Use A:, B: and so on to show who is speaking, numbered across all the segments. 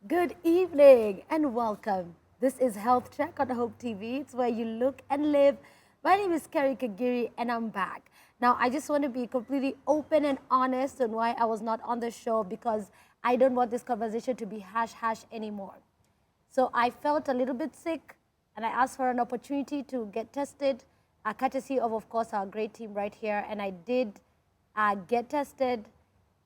A: Good evening and welcome. This is Health Check on Hope TV. It's where you look and live. My name is Kerry Kagiri and I'm back. Now, I just want to be completely open and honest on why I was not on the show because I don't want this conversation to be hash anymore. So I felt a little bit sick and I asked for an opportunity to get tested, courtesy of course, our great team right here. And I did get tested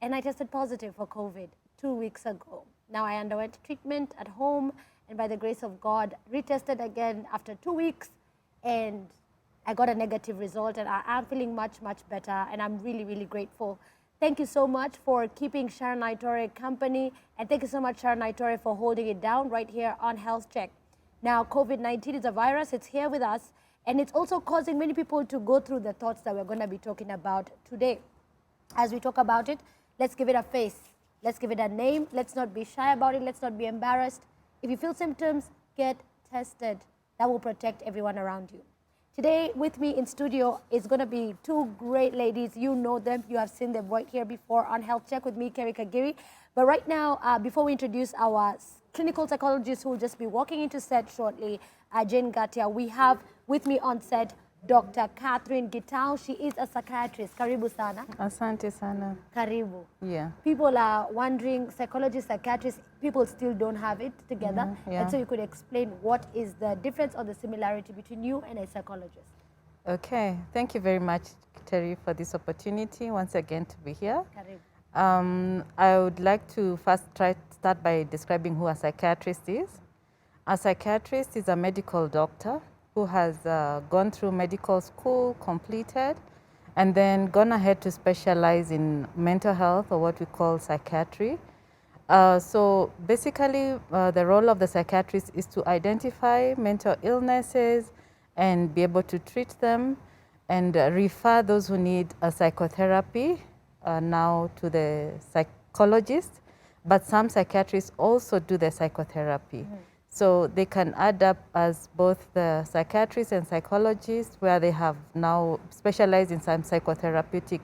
A: and I tested positive for COVID 2 weeks ago. Now I underwent treatment at home and by the grace of God, retested again after 2 weeks and I got a negative result and I am feeling much better and I'm really grateful. Thank you so much for keeping Sharon Naitore company and thank you so much Sharon Naitore for holding it down right here on Health Check. Now COVID-19 is a virus, it's here with us and it's also causing many people to go through the thoughts that we're going to be talking about today. As we talk about it, let's give it a face. Let's give it a name. Let's not be shy about it. Let's not be embarrassed. If you feel symptoms, get tested. That will protect everyone around you. Today with me in studio is going to be two great ladies. You know them. You have seen them right here before on Health Check with me, Kerry Kagiri. But right now, before we introduce our clinical psychologist who will just be walking into set shortly, Jane Ngatia, we have with me on set Dr. Catherine Gitau. She is a psychiatrist. Karibu sana.
B: Asante sana.
A: Karibu.
B: Yeah.
A: People are wondering, psychologists, psychiatrists, people still don't have it together.
B: Yeah.
A: And so you could explain what is the difference or the similarity between you and a psychologist.
B: Okay. Thank you very much, Terry, for this opportunity once again to be here.
A: Karibu.
B: I would like to first start by describing who a psychiatrist is. A psychiatrist is a medical doctor who has gone through medical school, completed, and then gone ahead to specialize in mental health or what we call psychiatry. So basically, the role of the psychiatrist is to identify mental illnesses and be able to treat them and refer those who need a psychotherapy now to the psychologist. But some psychiatrists also do the psychotherapy. So they can add up as both the psychiatrists and psychologists where they have now specialized in some psychotherapeutic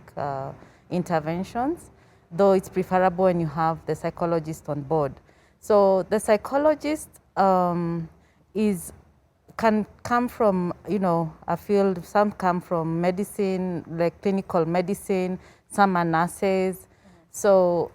B: interventions, though it's preferable when you have the psychologist on board. So the psychologist can come from, a field, some come from medicine, like clinical medicine, some are nurses. So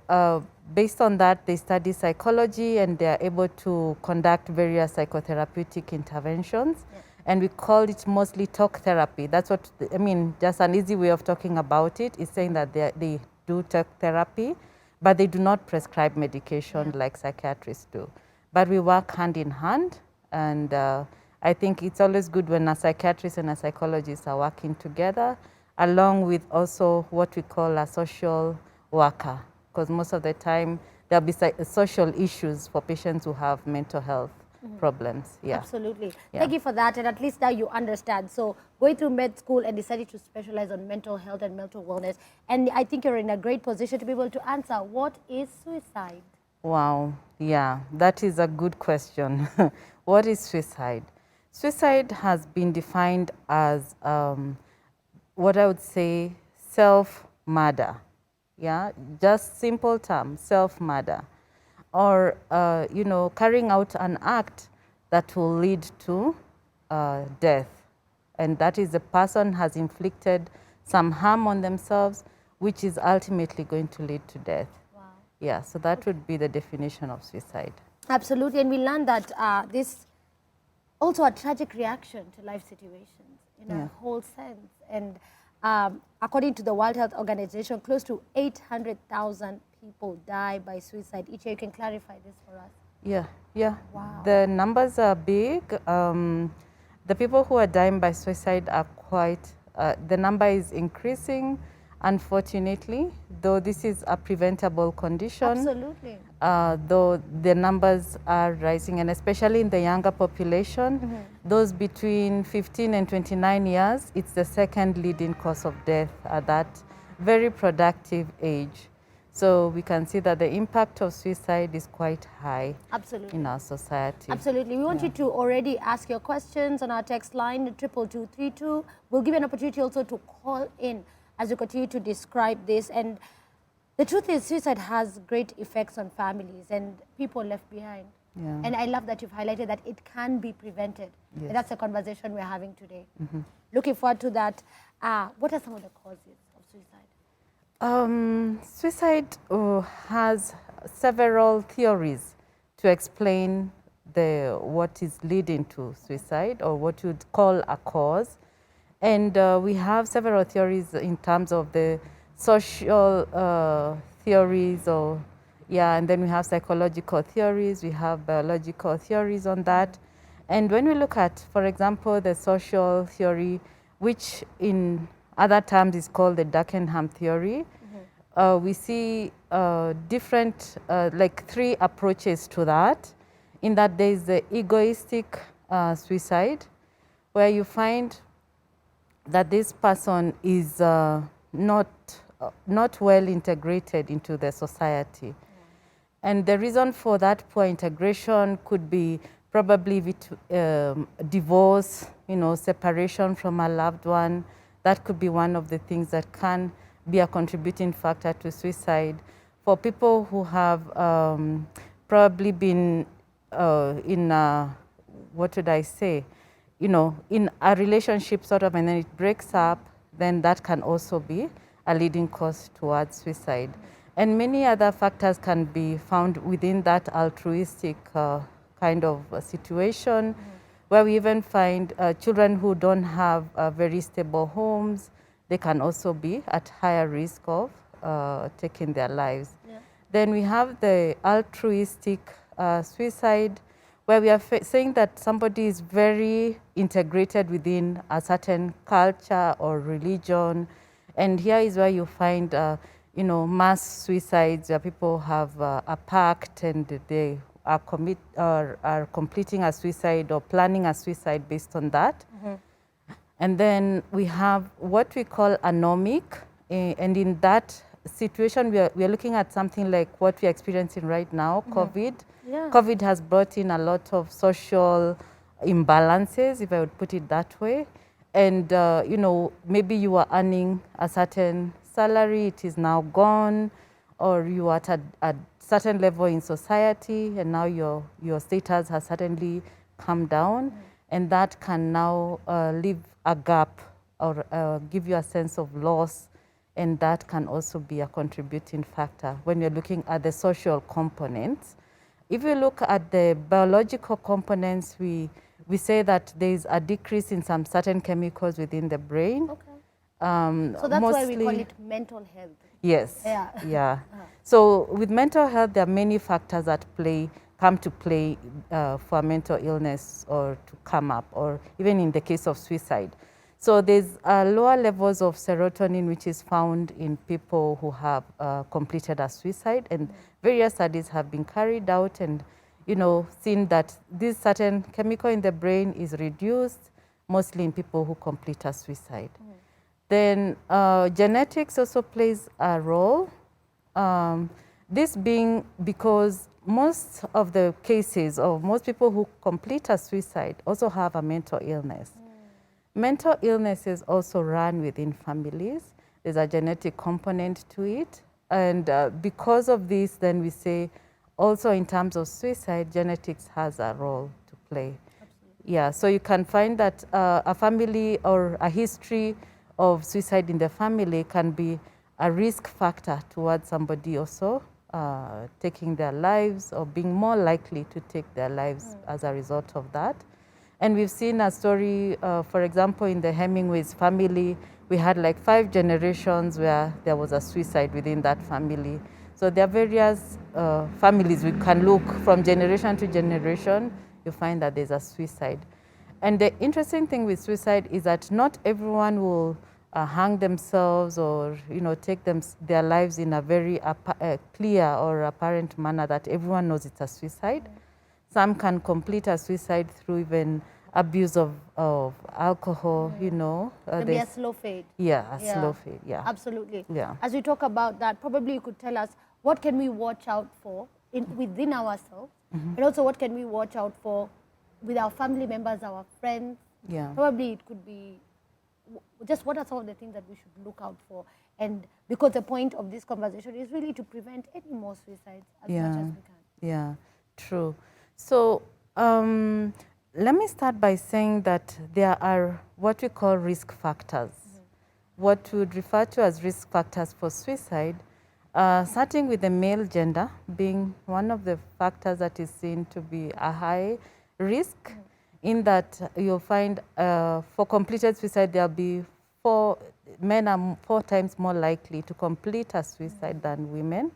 B: based on that, they study psychology and they are able to conduct various psychotherapeutic interventions. Yeah. And we call it mostly talk therapy. That's what, I mean, just an easy way of talking about it is saying that they do talk therapy, but they do not prescribe medication like psychiatrists do. But we work hand in hand. And I think it's always good when a psychiatrist and a psychologist are working together, along with also what we call a social worker, because most of the time there'll be social issues for patients who have mental health problems. Yeah.
A: Absolutely. Yeah. Thank you for that. And at least now you understand. So going through med school and decided to specialize on mental health and mental wellness. And I think you're in a great position to be able to answer, what is suicide?
B: Wow. Yeah, that is a good question. What is suicide? Suicide has been defined as what I would say self-murder. Yeah, just simple term, self-murder, or carrying out an act that will lead to death, and that is the person has inflicted some harm on themselves, which is ultimately going to lead to death.
A: Wow.
B: Yeah, so that would be the definition of suicide.
A: Absolutely, and we learned that this also a tragic reaction to life situations in a whole sense, and according to the World Health Organization, close to 800,000 people die by suicide each year. You can clarify this for us?
B: Yeah.
A: Wow.
B: The numbers are big. The people who are dying by suicide are quite, the number is increasing, unfortunately, though this is a preventable condition.
A: Absolutely.
B: Though the numbers are rising, and especially in the younger population, those between 15 and 29 years, it's the second leading cause of death at that very productive age. So we can see that the impact of suicide is quite high.
A: Absolutely.
B: In our society.
A: Absolutely. We want you to already ask your questions on our text line, 22232. We'll give you an opportunity also to call in as you continue to describe this. And The truth is, suicide has great effects on families and people left behind.
B: Yeah.
A: And I love that you've highlighted that it can be prevented.
B: Yes.
A: And that's a conversation we're having today. Looking forward to that. What are some of the causes of suicide?
B: Suicide has several theories to explain what is leading to suicide, or what you'd call a cause. And we have several theories in terms of the social theories, and then we have psychological theories, we have biological theories on that. And when we look at, for example, the social theory, which in other terms is called the Dagenham theory, we see different, like 3 approaches to that, in that there is the egoistic suicide, where you find that this person is not well integrated into the society. And the reason for that poor integration could be probably divorce, separation from a loved one. That could be one of the things that can be a contributing factor to suicide. For people who have probably been in what would I say, in a relationship sort of, and then it breaks up, then that can also be a leading cause towards suicide. And many other factors can be found within that altruistic kind of situation, where we even find children who don't have very stable homes. They can also be at higher risk of taking their lives. Yeah. Then we have the altruistic suicide, where we are saying that somebody is very integrated within a certain culture or religion. And here is where you find mass suicides, where people have a pact and they are completing a suicide or planning a suicide based on that. And then we have what we call anomic, and in that situation we are looking at something like what we are experiencing right now, COVID. Yeah. COVID has brought in a lot of social imbalances, if I would put it that way. And maybe you are earning a certain salary, it is now gone, or you are at a certain level in society, and now your status has suddenly come down, and that can now leave a gap or give you a sense of loss, and that can also be a contributing factor when you're looking at the social components. If you look at the biological components, we say that there is a decrease in some certain chemicals within the brain. Okay.
A: So that's why we call it mental health.
B: Yes. Yeah. Yeah. So with mental health, there are many factors that come to play for mental illness or to come up, or even in the case of suicide. So there's lower levels of serotonin, which is found in people who have completed a suicide, and various studies have been carried out and seen that this certain chemical in the brain is reduced, mostly in people who complete a suicide. Then genetics also plays a role. This being because most of the cases, or most people who complete a suicide also have a mental illness. Mental illnesses also run within families. There's a genetic component to it. And because of this, then we say also in terms of suicide, genetics has a role to play. Absolutely. Yeah, so you can find that a family or a history of suicide in the family can be a risk factor towards somebody also taking their lives, or being more likely to take their lives as a result of that. And we've seen a story, for example, in the Hemingway's family, we had like 5 generations where there was a suicide within that family. So there are various families we can look from generation to generation, you find that there's a suicide. And the interesting thing with suicide is that not everyone will hang themselves or take their lives in a very clear or apparent manner that everyone knows it's a suicide. Some can complete a suicide through even abuse of alcohol,
A: Maybe a slow fade.
B: Yeah, slow fade, yeah.
A: Absolutely.
B: Yeah.
A: As we talk about that, probably you could tell us what can we watch out for within ourselves, and also what can we watch out for with our family members, our friends.
B: Yeah.
A: Probably it could be just what are some of the things that we should look out for? And because the point of this conversation is really to prevent any more suicides as much as we can.
B: Yeah, true. So let me start by saying that there are what we call risk factors. What we would refer to as risk factors for suicide, starting with the male gender being one of the factors that is seen to be a high risk, in that you'll find for completed suicide, there'll be men are 4 times more likely to complete a suicide than women.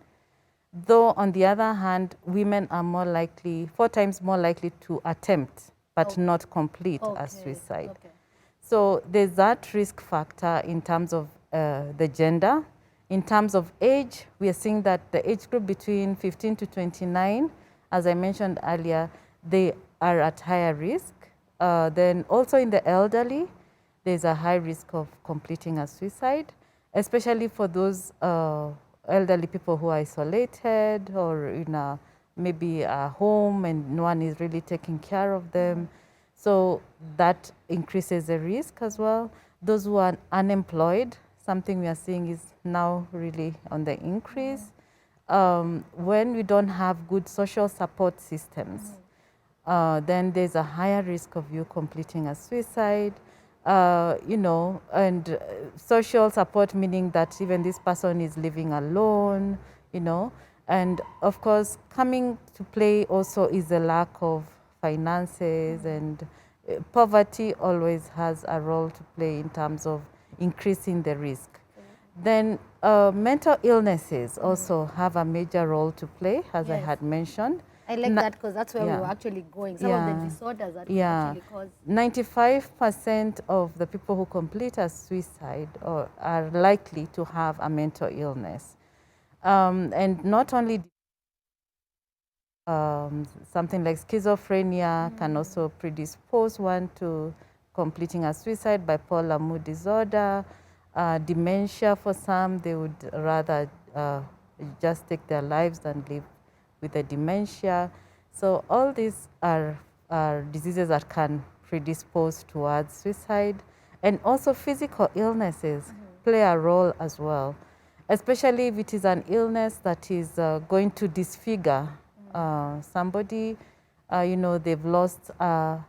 B: Though, on the other hand, women are 4 times more likely to attempt, but not complete a suicide. So there's that risk factor in terms of the gender. In terms of age, we are seeing that the age group between 15 to 29, as I mentioned earlier, they are at higher risk. Then also in the elderly, there's a high risk of completing a suicide, especially for those elderly people who are isolated or in maybe a home and no one is really taking care of them. So that increases the risk as well. Those who are unemployed, something we are seeing is now really on the increase. When we don't have good social support systems, then there's a higher risk of you completing a suicide. And social support, meaning that even this person is living alone, and of course coming to play also is the lack of finances, and poverty always has a role to play in terms of increasing the risk. Then mental illnesses also have a major role to play, as I had mentioned.
A: I like that because that's where we were actually going. Some of the disorders that actually cause.
B: 95% of the people who complete a suicide are likely to have a mental illness. And not only something like schizophrenia can also predispose one to completing a suicide, bipolar mood disorder, dementia for some, they would rather just take their lives than live with the dementia. So all these are diseases that can predispose towards suicide. And also physical illnesses play a role as well, especially if it is an illness that is going to disfigure somebody. They've lost a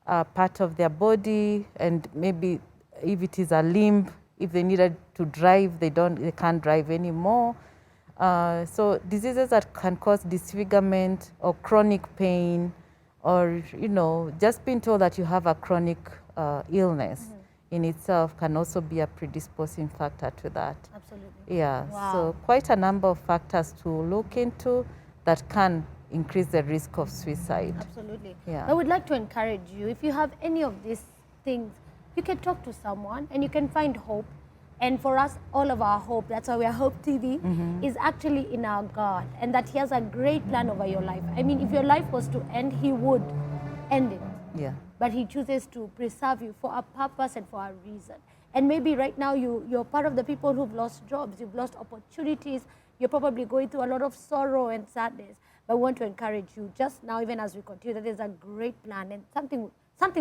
B: part of their body, and maybe if it is a limb, if they needed to drive, they can't drive anymore. So diseases that can cause disfigurement or chronic pain, or just being told that you have a chronic illness in itself can also be a predisposing factor to that.
A: Absolutely.
B: Yeah.
A: Wow.
B: So quite a number of factors to look into that can increase the risk of suicide.
A: Absolutely.
B: Yeah.
A: I would like to encourage you, if you have any of these things, you can talk to someone and you can find hope. And for us, all of our hope, that's why we are Hope TV, is actually in our God, and that He has a great plan over your life. I mean, if your life was to end, He would end it.
B: Yeah.
A: But He chooses to preserve you for a purpose and for a reason. And maybe right now you're part of the people who've lost jobs, you've lost opportunities, you're probably going through a lot of sorrow and sadness. But I want to encourage you just now, even as we continue, that there's a great plan and something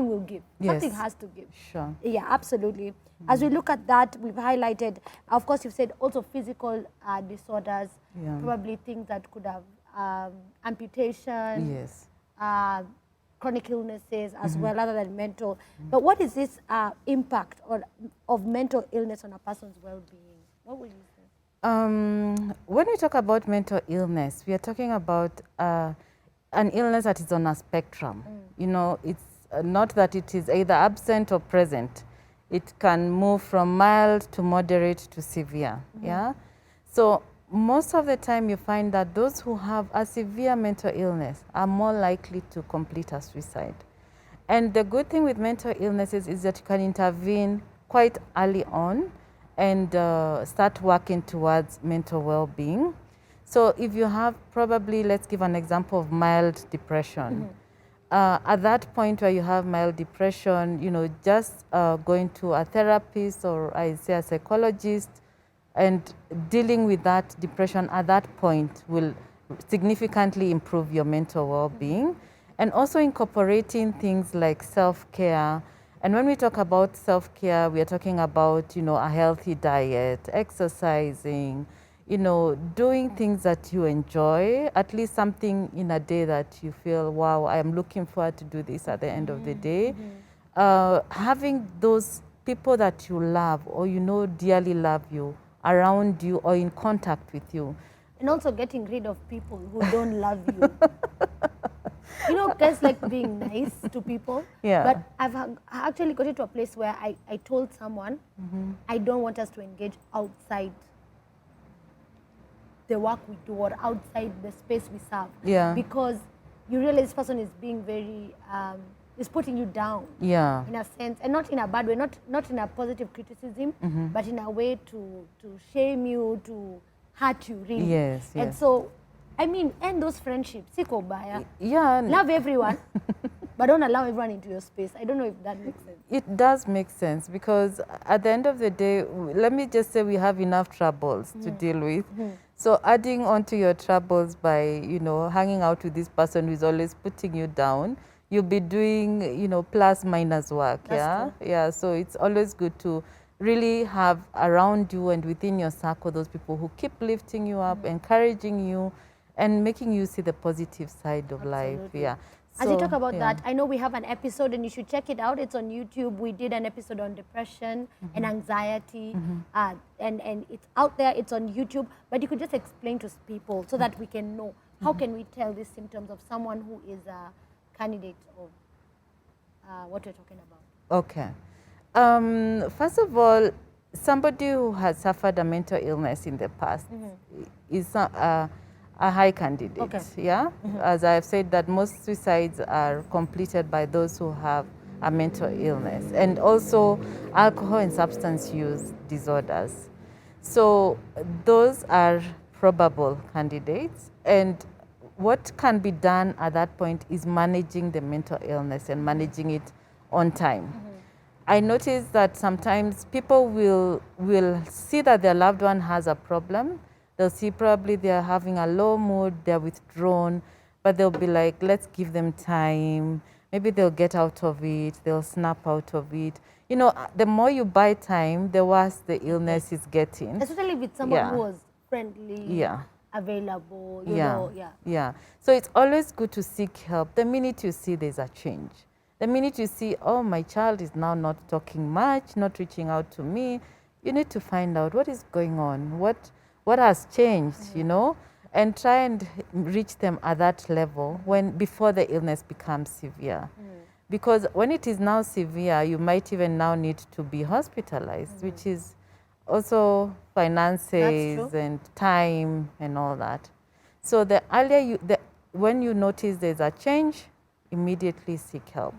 A: will give.
B: Yes.
A: Something has to give.
B: Sure.
A: Yeah, absolutely. As we look at that, we've highlighted, of course, you've said also physical disorders, probably things that could have amputation,
B: Yes.
A: chronic illnesses as well, other than mental. But what is this impact of mental illness on a person's well-being? What would you say?
B: When we talk about mental illness, we are talking about an illness that is on a spectrum. It's not that it is either absent or present. It can move from mild to moderate to severe. Yeah. So most of the time you find that those who have a severe mental illness are more likely to complete a suicide. And the good thing with mental illnesses is that you can intervene quite early on and start working towards mental well-being. So if you have probably, let's give an example of mild depression. At that point where you have mild depression, just going to a therapist or I say a psychologist and dealing with that depression at that point will significantly improve your mental well-being. And also incorporating things like self-care And when we talk about self-care, we are talking about, a healthy diet, exercising, doing things that you enjoy, at least something in a day that you feel, wow, I am looking forward to do this at the end of the day. Having those people that you love or dearly love you around you or in contact with you.
A: And also getting rid of people who don't love you. Guys like being nice to people.
B: Yeah.
A: But I actually got to a place where I told someone, I don't want us to engage outside the work we do or outside the space we serve.
B: Yeah.
A: Because you realize this person is being very, is putting you down.
B: Yeah.
A: In a sense, and not in a bad way, not in a positive criticism, but in a way to shame you, to hurt you, really.
B: Yes, yes.
A: And so, I mean, end those friendships. Siko baya.
B: Yeah.
A: Love everyone, but don't allow everyone into your space. I don't know if that makes sense.
B: It does make sense because at the end of the day, let me just say we have enough troubles to deal with. So adding on to your troubles by, hanging out with this person who is always putting you down, you'll be doing, plus minus work.
A: That's true.
B: Yeah. So it's always good to really have around you and within your circle those people who keep lifting you up, encouraging you, and making you see the positive side of life. Yeah.
A: As you talk about that, I know we have an episode and you should check it out. It's on YouTube. We did an episode on depression and anxiety, and it's out there. It's on YouTube. But you could just explain to people so that we can know how can we tell these symptoms of someone who is a candidate of what we're talking about.
B: Okay. First of all, somebody who has suffered a mental illness in the past is a high candidate.
A: Okay.
B: Yeah. As I've said, that most suicides are completed by those who have a mental illness, and also alcohol and substance use disorders. So those are probable candidates, and what can be done at that point is managing the mental illness and managing it on time. I notice that sometimes people will see that their loved one has a problem. They'll see probably they're having a low mood, they're withdrawn, but they'll be like, let's give them time. Maybe they'll get out of it, they'll snap out of it. The more you buy time, the worse the illness is getting.
A: Especially with someone who was friendly, available, you know.
B: Yeah. So it's always good to seek help the minute you see there's a change. The minute you see, oh, my child is now not talking much, not reaching out to me, you need to find out what is going on, what has changed, and try and reach them at that level before the illness becomes severe. Because when it is now severe, you might even now need to be hospitalized, which is also finances and time and all that. So the earlier when you notice there's a change, immediately seek help.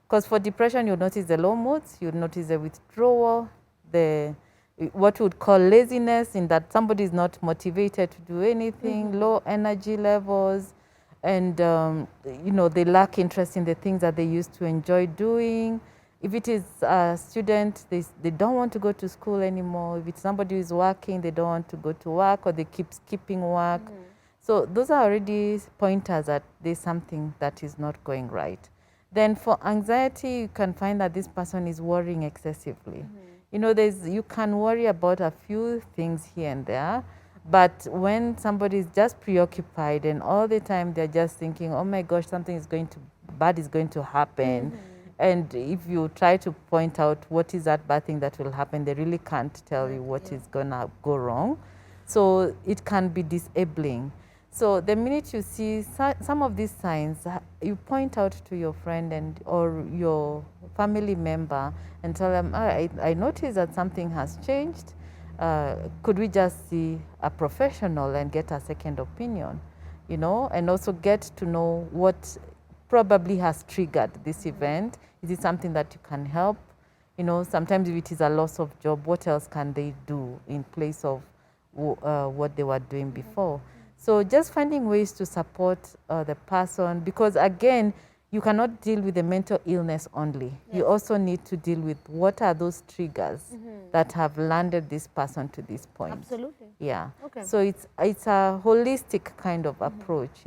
B: Because for depression, you'll notice the low moods, you'll notice the withdrawal, what we would call laziness, in that somebody is not motivated to do anything, low energy levels, and they lack interest in the things that they used to enjoy doing. If it is a student, they don't want to go to school anymore. If it's somebody who is working, they don't want to go to work, or they keep skipping work. So those are already pointers that there's something that is not going right. Then for anxiety, you can find that this person is worrying excessively. You can worry about a few things here and there, but when somebody is just preoccupied and all the time they're just thinking, oh my gosh, bad is going to happen. And if you try to point out what is that bad thing that will happen, they really can't tell you what is gonna go wrong. So it can be disabling. So the minute you see some of these signs, you point out to your friend or your family member and tell them, I noticed that something has changed. Could we just see a professional and get a second opinion, and also get to know what probably has triggered this event. Is it something that you can help? Sometimes if it is a loss of job, what else can they do in place of what they were doing before? So just finding ways to support the person, because again, you cannot deal with the mental illness only. Yes. You also need to deal with what are those triggers that have landed this person to this point.
A: Absolutely.
B: Yeah.
A: Okay.
B: So it's a holistic kind of approach,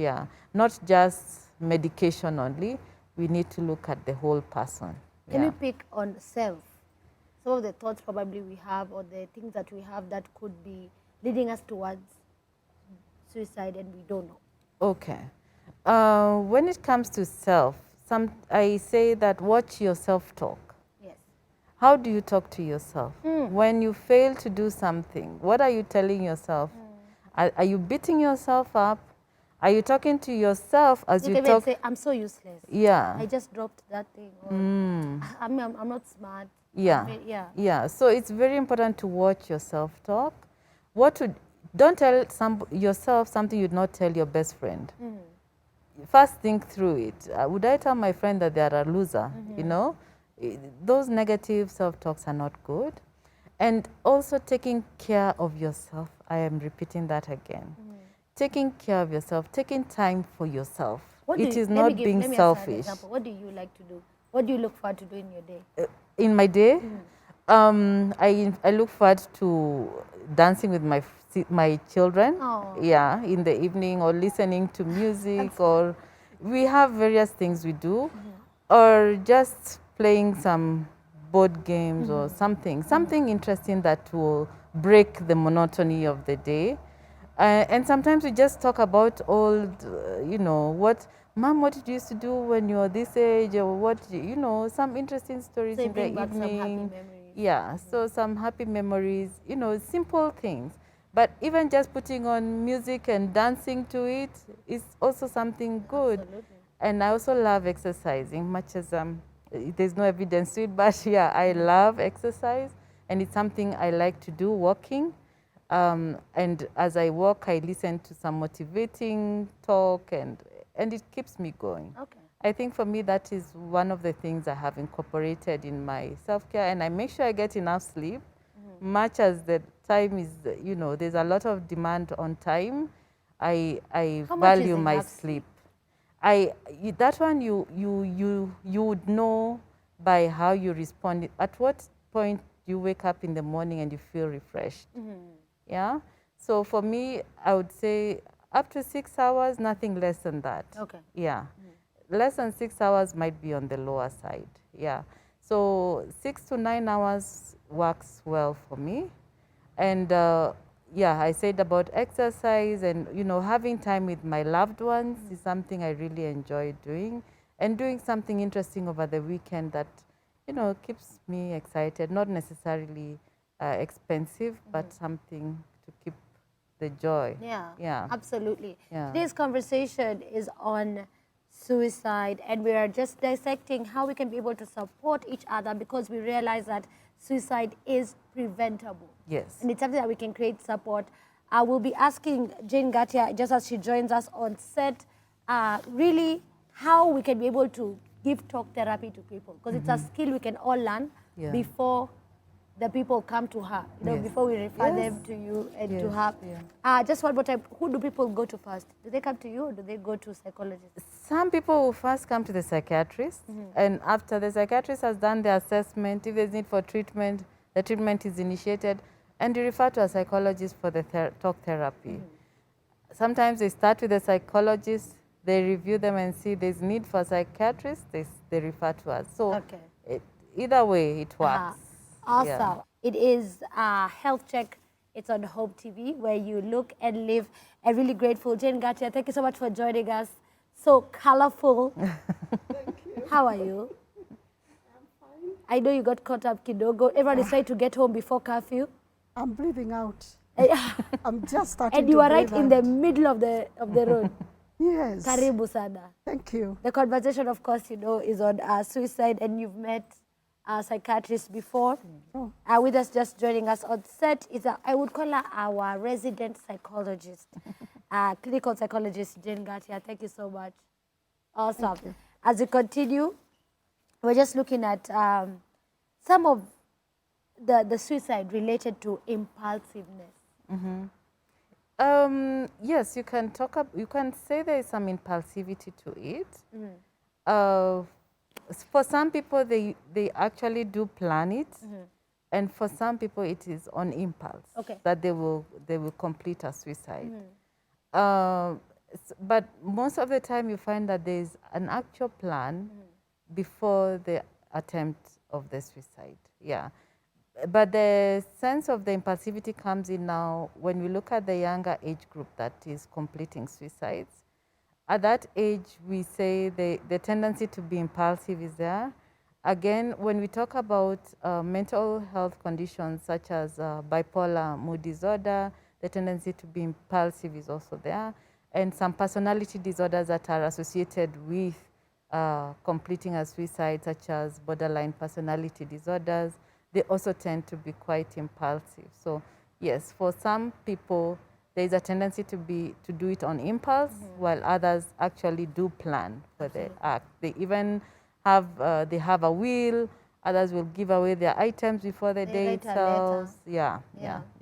B: not just medication only. We need to look at the whole person.
A: Can we pick on self? Some of the thoughts probably we have, or the things that we have that could be leading us towards suicide and we don't know.
B: Okay. When it comes to self, I say that watch your self-talk.
A: Yes.
B: How do you talk to yourself? When you fail to do something, what are you telling yourself? Are you beating yourself up? Are you talking to yourself as
A: You
B: you
A: can
B: talk?
A: say, I'm so useless.
B: Yeah.
A: I just dropped that thing. Or, I'm not smart.
B: Yeah.
A: Yeah.
B: Yeah. So it's very important to watch your self-talk. Don't tell yourself something you'd not tell your best friend. First think through it. Would I tell my friend that they are a loser? You know, those negative self-talks are not good. And also taking care of yourself. I am repeating that again. Taking care of yourself, taking time for yourself. It is not being
A: let me
B: selfish.
A: Ask you an example. What do you like to do? What do you look forward to do in your day?
B: In my day, I look forward to dancing with my children.
A: Oh.
B: Yeah, in the evening, or listening to music, or we have various things we do, or just playing some board games or something interesting that will break the monotony of the day. And sometimes we just talk about old, Mom, what did you used to do when you were this age, or what, some interesting stories
A: So you
B: in the
A: bring back some happy
B: evening.
A: memories.
B: Yeah, so some happy memories, simple things. But even just putting on music and dancing to it is also something good.
A: Absolutely.
B: And I also love exercising, much as there's no evidence to it, but yeah, I love exercise, and it's something I like to do, walking. And as I walk, I listen to some motivating talk, and it keeps me going.
A: Okay.
B: I think for me, that is one of the things I have incorporated in my self-care, and I make sure I get enough sleep, much as the time is, there's a lot of demand on time. I
A: How much is
B: value my
A: enough
B: sleep. That one you would know by how you respond. At what point you wake up in the morning and you feel refreshed? Yeah. So for me, I would say up to 6 hours, nothing less than that.
A: Okay.
B: Yeah. Less than 6 hours might be on the lower side. Yeah. So 6 to 9 hours works well for me. And yeah, I said about exercise, and having time with my loved ones is something I really enjoy doing, and doing something interesting over the weekend that keeps me excited. Not necessarily expensive, but something to keep the joy.
A: Yeah.
B: Yeah.
A: Absolutely.
B: Yeah.
A: Today's conversation is on suicide, and we are just dissecting how we can be able to support each other, because we realize that suicide is preventable.
B: Yes.
A: And it's something that we can create support. I will be asking Jane Ngatia, just as she joins us on set, really how we can be able to give talk therapy to people, because it's a skill we can all learn before the people come to her, before we refer them to you and to her. Just one more time, who do people go to first? Do they come to you, or do they go to psychologists?
B: Some people will first come to the psychiatrist, and after the psychiatrist has done the assessment, if there's need for treatment, the treatment is initiated, and you refer to a psychologist for the talk therapy. Sometimes they start with the psychologist, they review them and see there's need for a psychiatrist, they refer to us. So either way, it works.
A: Awesome.
B: Yeah.
A: It is a health check. It's on Hope TV, where you look and live. I'm really grateful. Jane Ngatia, thank you so much for joining us. So colorful.
C: Thank you.
A: How are you?
C: I'm fine.
A: I know you got caught up, kidogo. Everyone is trying to get home before curfew.
C: I'm breathing out. I'm just starting
A: And you
C: to
A: are right
C: breathe
A: in the
C: out.
A: middle of the road.
C: Yes.
A: Karibu sana.
C: Thank you.
A: The conversation, of course, is on suicide, and you've met a psychiatrist before.
C: Oh.
A: With us, just joining us on set, is I would call her our resident psychologist, clinical psychologist, Jane Ngatia. Thank you so much. Awesome. As we continue, we're just looking at some of the suicide related to impulsiveness.
B: Yes, you can say there is some impulsivity to it. For some people, they actually do plan it, and for some people, it is on impulse that they will complete a suicide. But most of the time, you find that there is an actual plan before the attempt of the suicide. Yeah. But the sense of the impulsivity comes in now when we look at the younger age group that is completing suicides. At that age, we say the tendency to be impulsive is there. Again, when we talk about mental health conditions such as bipolar mood disorder, the tendency to be impulsive is also there. And some personality disorders that are associated with completing a suicide, such as borderline personality disorders, they also tend to be quite impulsive. So yes, for some people, there is a tendency to do it on impulse, while others actually do plan for the act. They even have a will. Others will give away their items before the day itself. Yeah.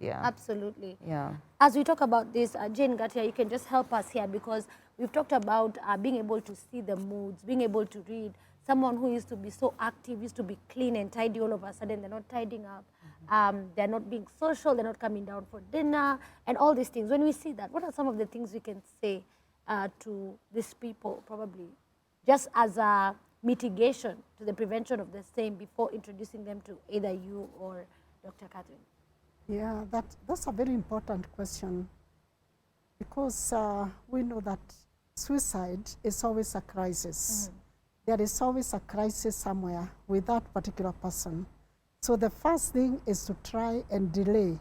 A: Absolutely.
B: Yeah.
A: As we talk about this, Jane Ngatia, you can just help us here, because we've talked about being able to see the moods, being able to read. Someone who used to be so active, used to be clean and tidy, all of a sudden they're not tidying up. They're not being social, they're not coming down for dinner, and all these things. When we see that, what are some of the things we can say to these people, probably, just as a mitigation to the prevention of the same, before introducing them to either you or Dr. Catherine?
C: Yeah, that's a very important question, because we know that suicide is always a crisis. There is always a crisis somewhere with that particular person. So the first thing is to try and delay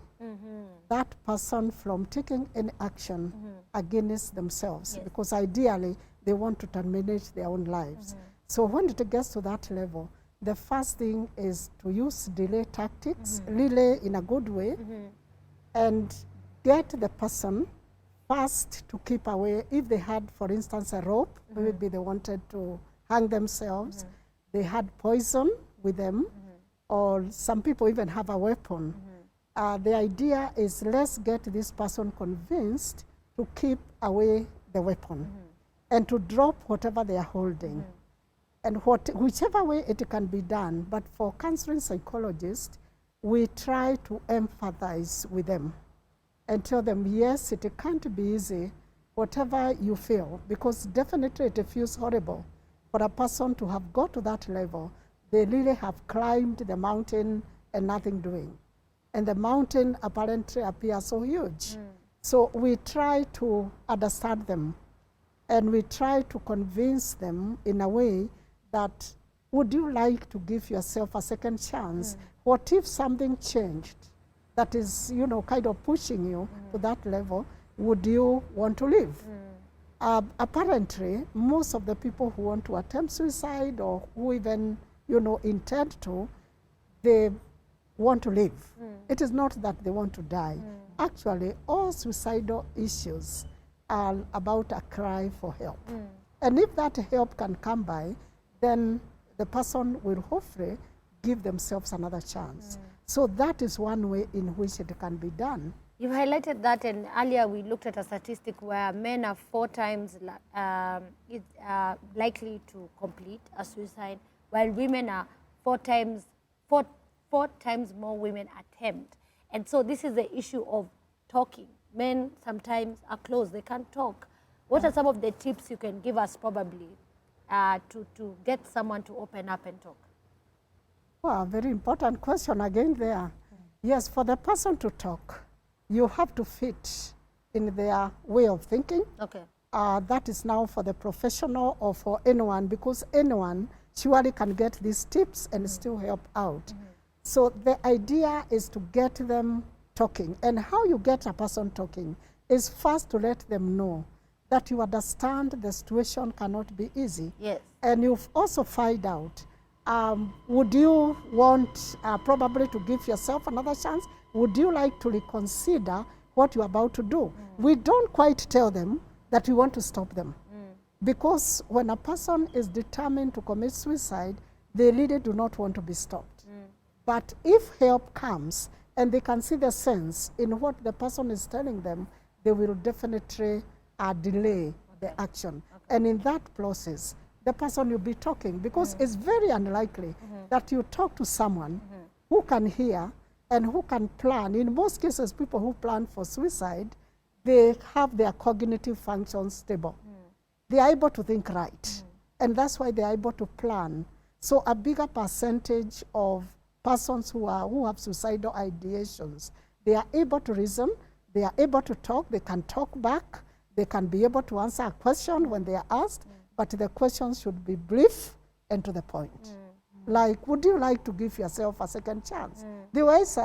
C: that person from taking any action against themselves, because ideally they want to terminate their own lives. So when it gets to that level, the first thing is to use delay tactics, delay in a good way, and get the person first to keep away. If they had, for instance, a rope, maybe they wanted to hang themselves, they had poison with them, or some people even have a weapon. The idea is, let's get this person convinced to keep away the weapon and to drop whatever they are holding. And whichever way it can be done, but for counseling psychologists, we try to empathize with them and tell them, yes, it can't be easy, whatever you feel, because definitely it feels horrible for a person to have got to that level. They really have climbed the mountain and nothing doing. And the mountain apparently appears so huge. So we try to understand them, and we try to convince them in a way that, would you like to give yourself a second chance? What if something changed that is, you know, kind of pushing you to that level? Would you want to live? Apparently, most of the people who want to attempt suicide, or who even, you know, intend to, they want to live. It is not that they want to die. Actually, all suicidal issues are about a cry for help. And if that help can come by, then the person will hopefully give themselves another chance. So that is one way in which it can be done.
A: You highlighted that, and earlier we looked at a statistic where men are 4 times likely to complete a suicide, while women are 4 times more women attempt. And so this is the issue of talking. Men sometimes are closed, they can't talk. What are some of the tips you can give us, probably, to get someone to open up and talk?
C: Well, very important question again there. Yes, for the person to talk, you have to fit in their way of thinking.
A: Okay.
C: That is now for the professional or for anyone, because anyone surely can get these tips and still help out. So the idea is to get them talking. And how you get a person talking is first to let them know that you understand the situation cannot be easy.
A: Yes.
C: And you also find out, would you want probably to give yourself another chance? Would you like to reconsider what you're about to do? We don't quite tell them that we want to stop them. Because when a person is determined to commit suicide, they really do not want to be stopped. But if help comes and they can see the sense in what the person is telling them, they will definitely delay the action. And in that process, the person will be talking, because it's very unlikely that you talk to someone who can hear and who can plan. In most cases, people who plan for suicide, they have their cognitive functions stable. They are able to think right. And that's why they are able to plan. So a bigger percentage of persons who have suicidal ideations, they are able to reason, they are able to talk, they can talk back, they can be able to answer a question when they are asked, but the questions should be brief and to the point. Like, would you like to give yourself a second chance? The ways,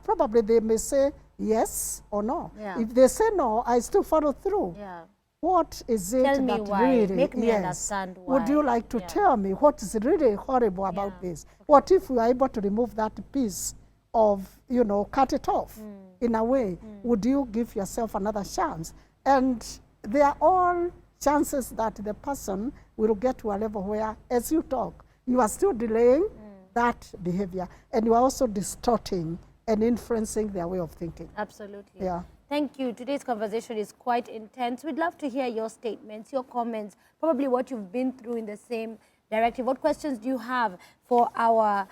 C: probably they may say yes or no.
A: Yeah.
C: If they say no, I still follow through.
A: Yeah.
C: What is it
A: Tell me
C: that
A: why.
C: really,
A: Make me
C: yes,
A: understand why.
C: would you like to tell me what is really horrible about this? What if we are able to remove that piece of, you know, cut it off in a way? Would you give yourself another chance? And they are all chances that the person will get to a level where, as you talk, you are still delaying that behavior, and you are also distorting and influencing their way of thinking.
A: Absolutely.
C: Yeah.
A: Thank you. Today's conversation is quite intense. We'd love to hear your statements, your comments, probably what you've been through in the same directive. What questions do you have for our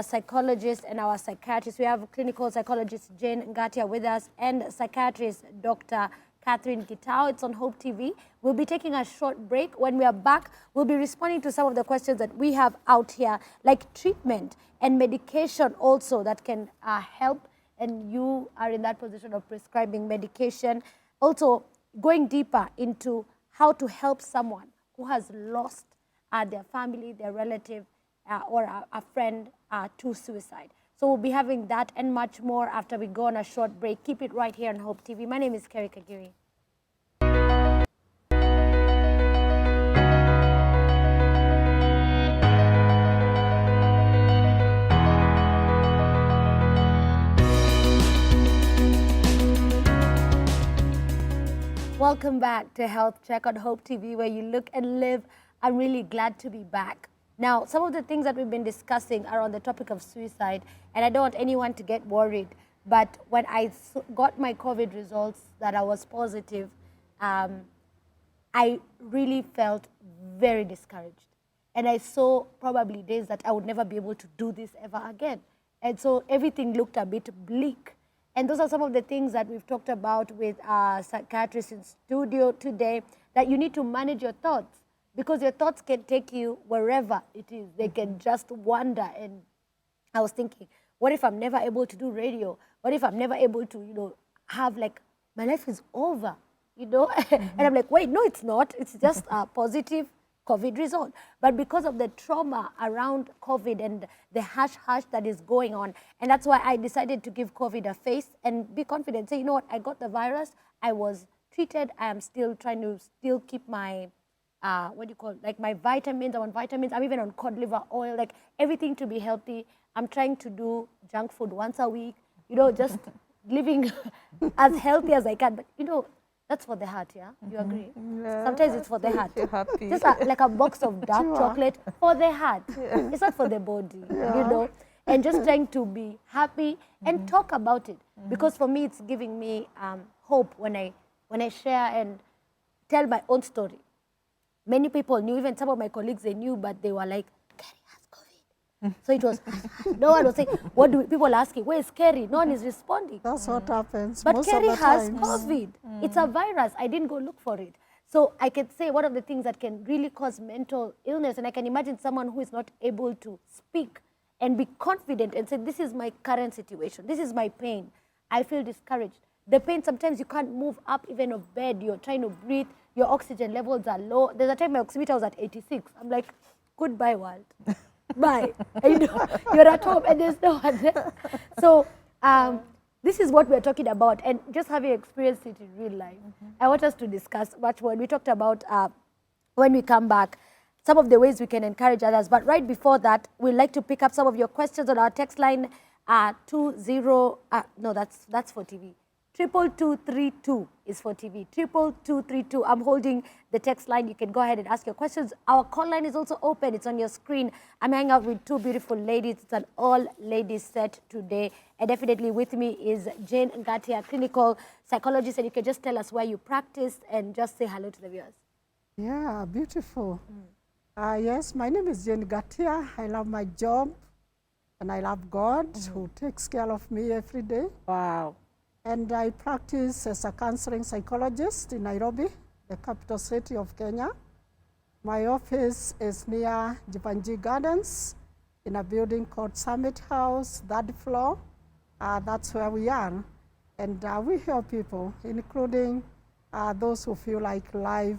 A: psychologist and our psychiatrist? We have clinical psychologist Jane Ngatia with us and psychiatrist Dr. Catherine Gitau. It's on Hope TV. We'll be taking a short break. When we are back, we'll be responding to some of the questions that we have out here, like treatment and medication also that can help, and you are in that position of prescribing medication. Also, going deeper into how to help someone who has lost their family, their relative, or a friend to suicide. So we'll be having that and much more after we go on a short break. Keep it right here on Hope TV. My name is Kerry Kagiri. Welcome back to Health Check on Hope TV, where you look and live. I'm really glad to be back. Now, some of the things that we've been discussing are on the topic of suicide, and I don't want anyone to get worried. But when I got my COVID results that I was positive, I really felt very discouraged. And I saw probably days that I would never be able to do this ever again. And so everything looked a bit bleak. And those are some of the things that we've talked about with our psychiatrist in studio today, that you need to manage your thoughts, because your thoughts can take you wherever it is. They can just wander. And I was thinking, what if I'm never able to do radio? What if I'm never able to, you know, have like, my life is over, you know? And I'm like, wait, no, it's not. It's just a positive COVID result. But because of the trauma around COVID and the hush that is going on, and that's why I decided to give COVID a face and be confident. Say, you know what, I got the virus, I was treated, I am still trying to keep my, what do you call it, like my vitamins. I'm on vitamins, I'm even on cod liver oil, like everything to be healthy. I'm trying to do junk food once a week, you know, just living as healthy as I can. But, you know, that's for the heart, yeah? You agree?
B: Yeah,
A: sometimes it's for the heart.
B: Happy.
A: Just like a box of dark chocolate for the heart. It's not for the body, you know? And just trying to be happy and talk about it. Because for me, it's giving me hope when I share and tell my own story. Many people knew, even some of my colleagues, they knew, but they were like, Kerry has COVID. So it was, no one was saying, what do people asking, where is Kerry? No one is responding.
C: That's what happens.
A: But
C: most
A: Kerry
C: of the
A: has
C: times.
A: COVID. It's a virus. I didn't go look for it. So I can say one of the things that can really cause mental illness, and I can imagine someone who is not able to speak and be confident and say, this is my current situation. This is my pain. I feel discouraged. The pain, sometimes you can't move up even of bed. You're trying to breathe. Your oxygen levels are low. There's a time my oximeter was at 86. I'm like, goodbye, world. Bye. And, you know, you're at home and there's no one there. So this is what we're talking about, and just having experienced it in real life. I want us to discuss much more. We talked about, when we come back, some of the ways we can encourage others. But right before that, we'd like to pick up some of your questions on our text line, 20, no, that's for TV. 22232 is for TV. 22232. I'm holding the text line. You can go ahead and ask your questions. Our call line is also open. It's on your screen. I'm hanging out with two beautiful ladies. It's an all-ladies set today. And definitely with me is Jane Ngatia, clinical psychologist. And you can just tell us where you practice and just say hello to the viewers.
C: Yeah, beautiful. Yes, my name is Jane Ngatia. I love my job, and I love God, who takes care of me every day.
A: Wow.
C: And I practice as a counseling psychologist in Nairobi, the capital city of Kenya. My office is near Jipanji Gardens in a building called Summit House, third floor. That's where we are. And we help people, including those who feel like life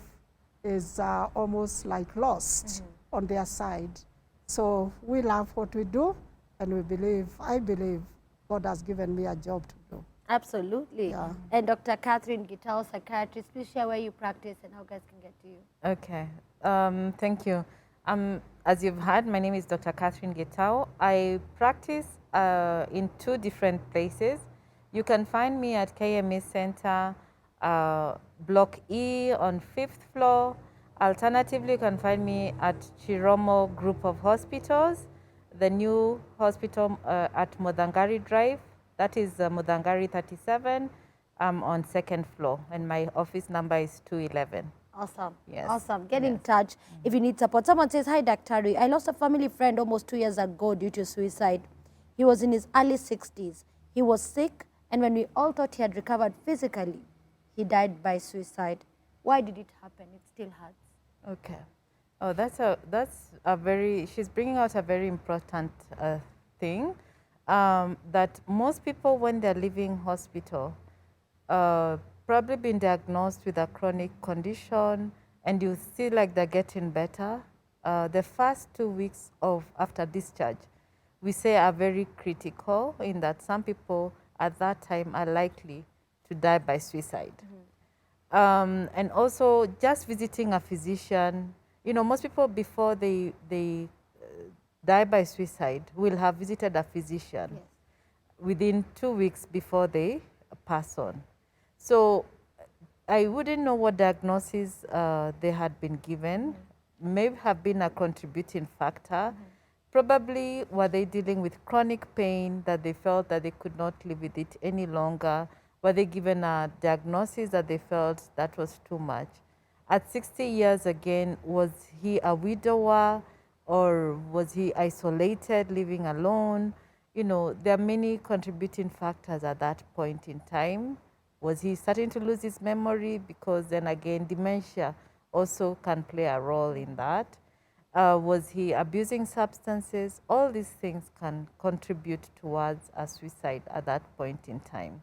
C: is almost like lost on their side. So we love what we do, and I believe God has given me a job to do.
A: Absolutely.
C: Yeah.
A: And Dr. Catherine Gitau, psychiatrist, please share where you practice and how guys can get to you.
B: Okay, thank you. As you've heard, my name is Dr. Catherine Gitau. I practice in 2 different places. You can find me at KMA Center, Block E on 5th floor. Alternatively, you can find me at Chiromo Group of Hospitals, the new hospital at Modangari Drive. That is Modangari 37 on 2nd floor, and my office number is 211.
A: Awesome.
B: Yes.
A: Awesome. Get in touch if you need support. Someone says, hi, Dr. I lost a family friend almost 2 years ago due to suicide. He was in his early 60s. He was sick, and when we all thought he had recovered physically, he died by suicide. Why did it happen? It still hurts.
B: Okay. Oh, that's a very, she's bringing out a very important thing, that most people, when they're leaving hospital, probably been diagnosed with a chronic condition, and you feel like they're getting better. The first 2 weeks after discharge, we say are very critical, in that some people at that time are likely to die by suicide. And also just visiting a physician. You know, most people before they die by suicide will have visited a physician within 2 weeks before they pass on. So I wouldn't know what diagnosis they had been given. May have been a contributing factor. Probably were they dealing with chronic pain that they felt that they could not live with it any longer. Were they given a diagnosis that they felt that was too much? At 60 years again, was he a widower, or was he isolated, living alone? You know, there are many contributing factors at that point in time. Was he starting to lose his memory? Because then again, dementia also can play a role in that. Was he abusing substances? All these things can contribute towards a suicide at that point in time.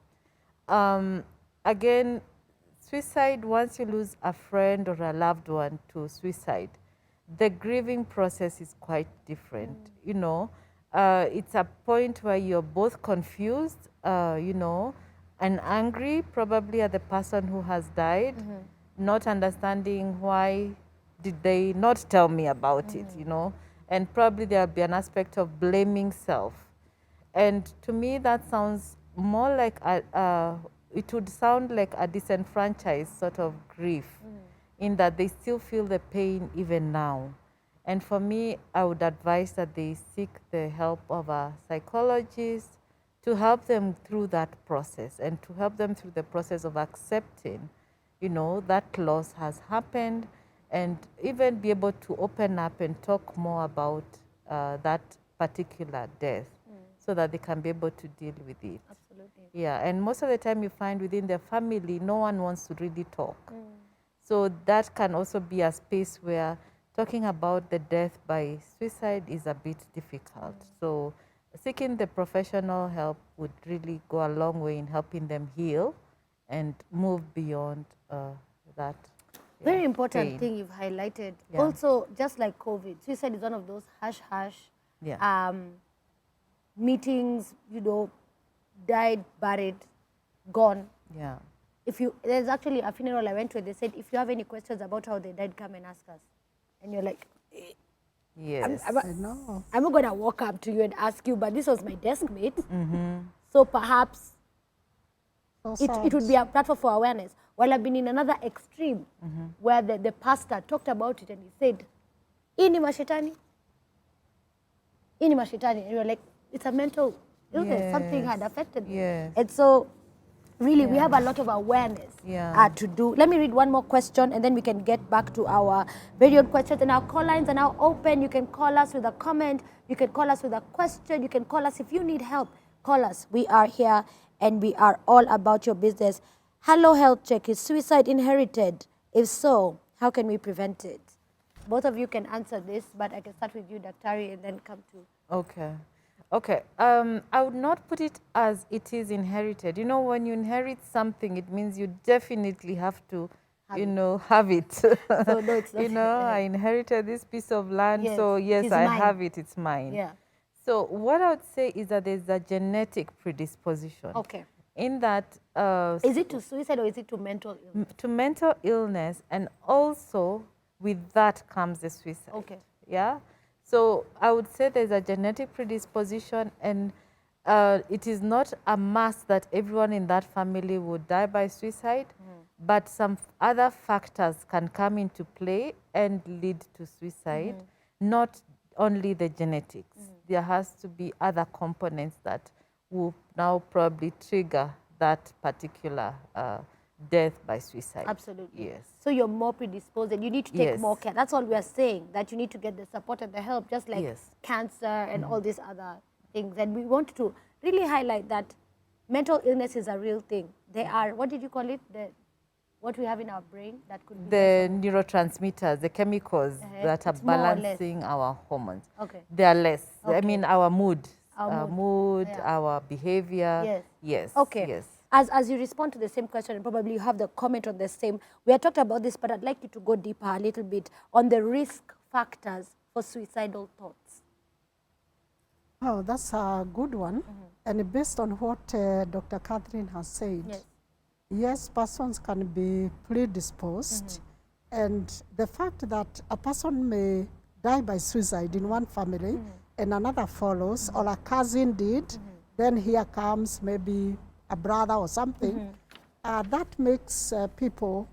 B: Again, suicide, once you lose a friend or a loved one to suicide, the grieving process is quite different. You know, it's a point where you're both confused, you know, and angry probably at the person who has died, not understanding why did they not tell me about it, you know, and probably there'll be an aspect of blaming self. And to me, that sounds more like it would sound like a disenfranchised sort of grief, in that they still feel the pain even now. And for me, I would advise that they seek the help of a psychologist to help them through that process, and to help them through the process of accepting, you know, that loss has happened, and even be able to open up and talk more about that particular death, so that they can be able to deal with it.
A: Absolutely.
B: Yeah, and most of the time you find within the family, no one wants to really talk. So that can also be a space where talking about the death by suicide is a bit difficult. So seeking the professional help would really go a long way in helping them heal and move beyond that.
A: Very important
B: pain.
A: thing you've highlighted.
B: Yeah.
A: Also, just like COVID, suicide is one of those hush-hush meetings, you know, died, buried, gone.
B: Yeah.
A: There's actually a funeral I went to, they said, if you have any questions about how they died, come and ask us. And you're like,
B: Yes.
C: I know.
A: I'm not going to walk up to you and ask you, but this was my desk mate. So perhaps it would be a platform for awareness. While I've been in another extreme, where the pastor talked about it and he said, ini mashetani. Ini mashetani. And you're like, it's a mental illness.
B: Yes.
A: Something had affected me.
B: Yes.
A: And so, really, we have a lot of awareness to do. Let me read one more question, and then we can get back to our very own questions. And our call lines are now open. You can call us with a comment. You can call us with a question. You can call us if you need help. Call us. We are here, and we are all about your business. Hello, Health Check. Is suicide inherited? If so, how can we prevent it? Both of you can answer this, but I can start with you, Daktari, and then come to...
B: Okay. Okay. I would not put it as it is inherited. You know, when you inherit something, it means you definitely have to, have it.
A: So no, it's not.
B: I inherited this piece of land,
A: Yes,
B: so yes,
A: it is
B: I
A: mine.
B: have it, it's mine.
A: Yeah.
B: So what I would say is that there's a genetic predisposition.
A: Okay.
B: In that...
A: is it to suicide or is it to mental illness?
B: To mental illness, and also with that comes the suicide.
A: Okay.
B: Yeah? So I would say there's a genetic predisposition, and it is not a must that everyone in that family would die by suicide, but some other factors can come into play and lead to suicide, not only the genetics. There has to be other components that will now probably trigger that particular death by suicide.
A: Absolutely.
B: Yes.
A: So you're more predisposed and you need to take
B: Yes.
A: more care. That's all we are saying, that you need to get the support and the help, just like
B: Yes.
A: cancer and all these other things. And we want to really highlight that mental illness is a real thing. They are, what did you call it? What we have in our brain that could be...
B: The neurotransmitters, the chemicals that are
A: It's more or less.
B: balancing our hormones.
A: Okay.
B: They are less. I
A: Okay.
B: mean, our mood,
A: Our mood. Yeah.
B: our behavior.
A: Yes.
B: Yes.
A: Okay.
B: Yes.
A: As you respond to the same question, and probably you have the comment on the same, we have talked about this, but I'd like you to go deeper a little bit on the risk factors for suicidal thoughts.
C: Oh, that's a good one. And based on what Dr. Catherine has said, yes, persons can be predisposed. And the fact that a person may die by suicide in one family and another follows, or a cousin did, then here comes maybe a brother or something, that makes people,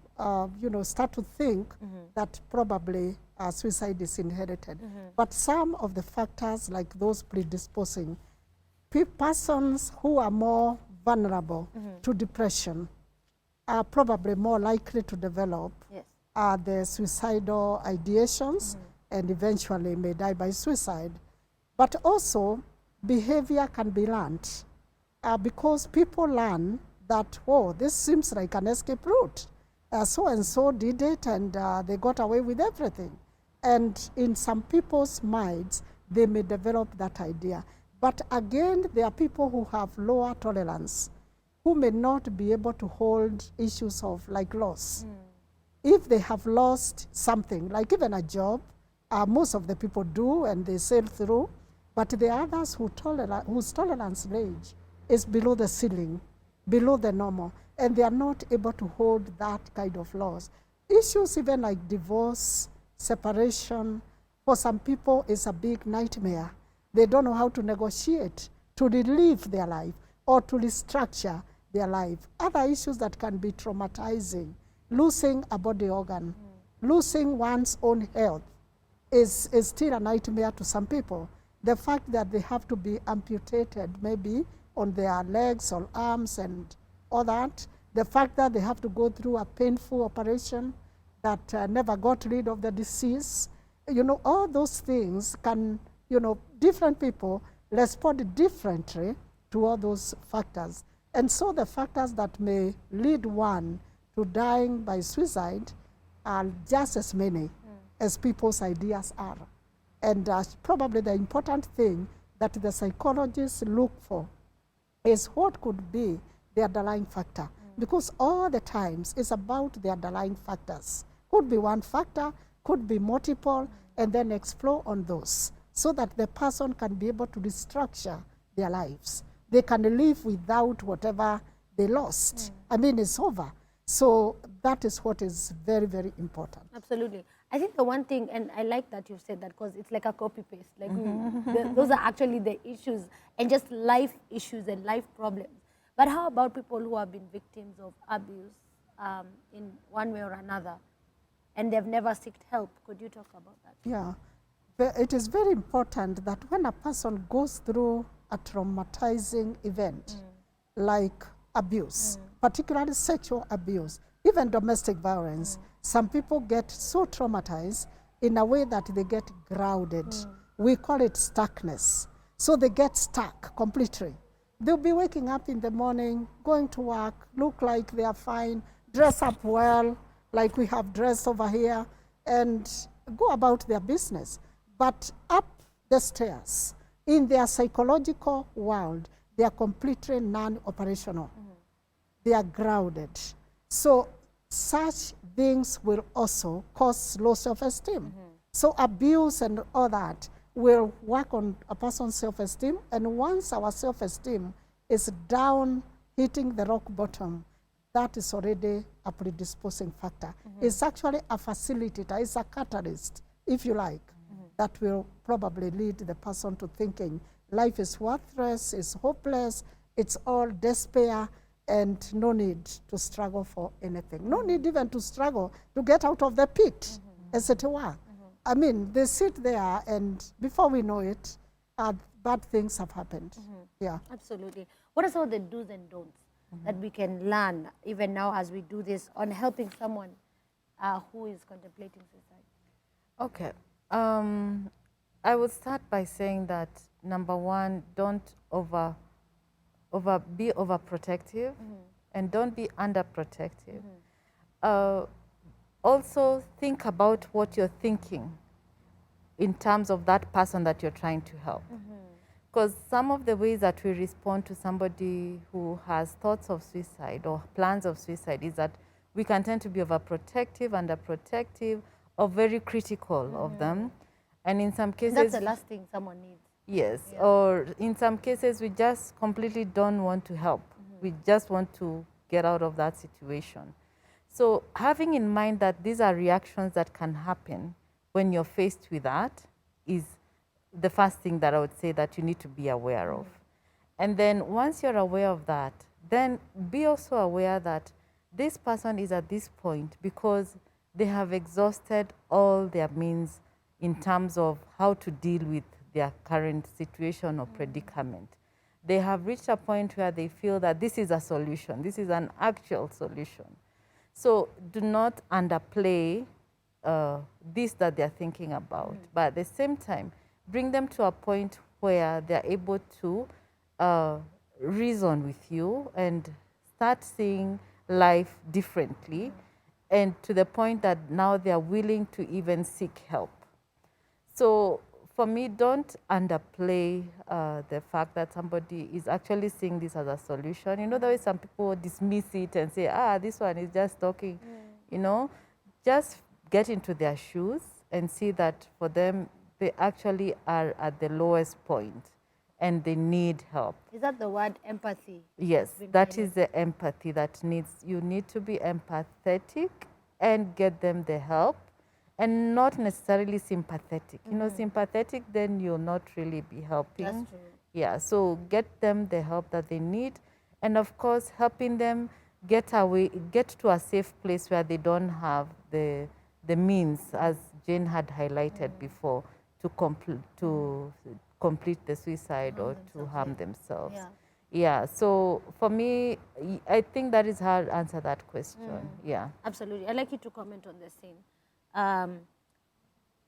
C: start to think that probably suicide is inherited. But some of the factors, like those predisposing, persons who are more vulnerable to depression are probably more likely to develop the suicidal ideations and eventually may die by suicide. But also, behavior can be learned because people learn that, oh, this seems like an escape route. So-and-so did it and they got away with everything. And in some people's minds, they may develop that idea. But again, there are people who have lower tolerance, who may not be able to hold issues of like loss. If they have lost something, like even a job, most of the people do and they sail through, but there are others whose tolerance range is below the ceiling, below the normal, and they are not able to hold that kind of loss. Issues even like divorce, separation, for some people is a big nightmare. They don't know how to negotiate, to relive their life, or to restructure their life. Other issues that can be traumatizing, losing a body organ, losing one's own health is still a nightmare to some people. The fact that they have to be amputated maybe on their legs or arms and all that, the fact that they have to go through a painful operation that never got rid of the disease, all those things can, different people respond differently to all those factors. And so the factors that may lead one to dying by suicide are just as many as people's ideas are. And probably the important thing that the psychologists look for is what could be the underlying factor. Because all the times it's about the underlying factors. Could be one factor, could be multiple, and then explore on those so that the person can be able to restructure their lives. They can live without whatever they lost. I mean, it's over. So that is what is very, very important.
A: Absolutely. I think the one thing, and I like that you said that because it's like a copy-paste. Like those are actually the issues and just life issues and life problems. But how about people who have been victims of abuse in one way or another and they've never sought help? Could you talk about that?
C: Yeah. It is very important that when a person goes through a traumatizing event like abuse, particularly sexual abuse, even domestic violence, some people get so traumatized in a way that they get grounded. We call it stuckness. So they get stuck completely. They'll be waking up in the morning, going to work, look like they are fine, dress up well, like we have dressed over here, and go about their business. But up the stairs, in their psychological world, they are completely non-operational. They are grounded. So such things will also cause low self-esteem. So abuse and all that will work on a person's self-esteem, and once our self-esteem is down, hitting the rock bottom, that is already a predisposing factor. It's actually a facilitator, it's a catalyst, if you like, that will probably lead the person to thinking life is worthless, it's hopeless, it's all despair, and no need to struggle for anything. No need even to struggle to get out of the pit, as it were. I mean, they sit there, and before we know it, bad things have happened. Yeah.
A: Absolutely. What are some of the do's and don'ts that we can learn, even now as we do this, on helping someone who is contemplating suicide?
B: Okay. I would start by saying that, number one, don't be overprotective, and don't be underprotective. Also, think about what you're thinking in terms of that person that you're trying to help. Because some of the ways that we respond to somebody who has thoughts of suicide or plans of suicide is that we can tend to be overprotective, underprotective, or very critical of them. And in some cases...
A: That's the last thing someone needs.
B: Yes, or in some cases we just completely don't want to help. We just want to get out of that situation. So having in mind that these are reactions that can happen when you're faced with that is the first thing that I would say that you need to be aware of. And then once you're aware of that, then be also aware that this person is at this point because they have exhausted all their means in terms of how to deal with their current situation or predicament. They have reached a point where they feel that this is a solution, this is an actual solution. So do not underplay this that they're thinking about, but at the same time, bring them to a point where they're able to reason with you and start seeing life differently, and to the point that now they're willing to even seek help. So for me, don't underplay the fact that somebody is actually seeing this as a solution. You know, there is some people dismiss it and say, this one is just talking. You know, just get into their shoes and see that for them, they actually are at the lowest point and they need help.
A: Is that the word empathy?
B: Yes, that is the empathy that needs, you need to be empathetic and get them the help, and not necessarily sympathetic. You know, sympathetic, then you'll not really be helping.
A: That's true.
B: Yeah, so get them the help that they need, and of course, helping them get to a safe place where they don't have the means, as Jane had highlighted before, to complete the suicide or to harm themselves. Yeah, so for me, I think that is how to answer that question. Yeah.
A: Absolutely. I'd like you to comment on the same.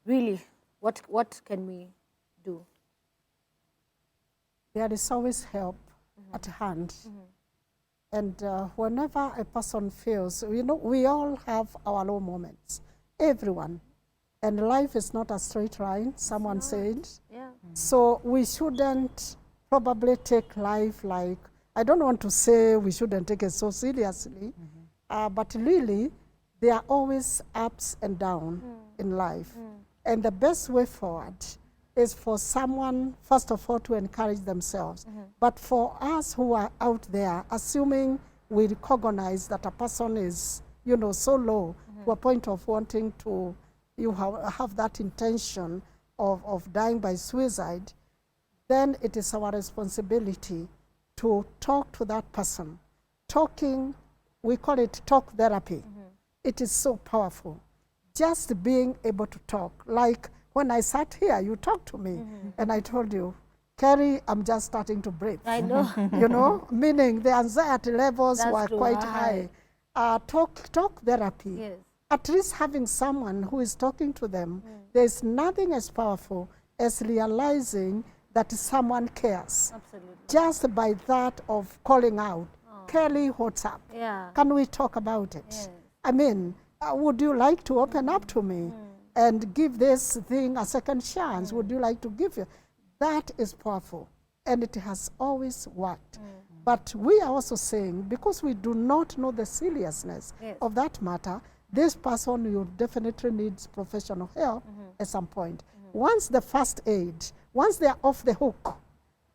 A: Really, what can we do?
C: There is always help at hand. And whenever a person feels, you know, we all have our low moments, everyone. And life is not a straight line, someone said.
A: Yeah.
C: So we shouldn't probably take life like, I don't want to say we shouldn't take it so seriously, but really, there are always ups and downs in life. And the best way forward is for someone, first of all, to encourage themselves. But for us who are out there, assuming we recognize that a person is, you know, so low to a point of wanting to, have that intention of dying by suicide, then it is our responsibility to talk to that person. Talking, we call it talk therapy. It is so powerful. Just being able to talk. Like when I sat here, you talked to me, and I told you, Carrie, I'm just starting to breathe.
A: I know.
C: You know, meaning the anxiety levels were quite high. Talk therapy.
A: Yes.
C: At least having someone who is talking to them, there's nothing as powerful as realizing that someone cares.
A: Absolutely.
C: Just by that of calling out, Kelly, what's up?
A: Yeah.
C: Can we talk about it?
A: Yes.
C: I mean, would you like to open up to me? and give this thing a second chance. Would you like to give it? That is powerful, and it has always worked. But we are also saying, because we do not know the seriousness of that matter, this person will definitely needs professional help at some point. Once the first aid, once they are off the hook,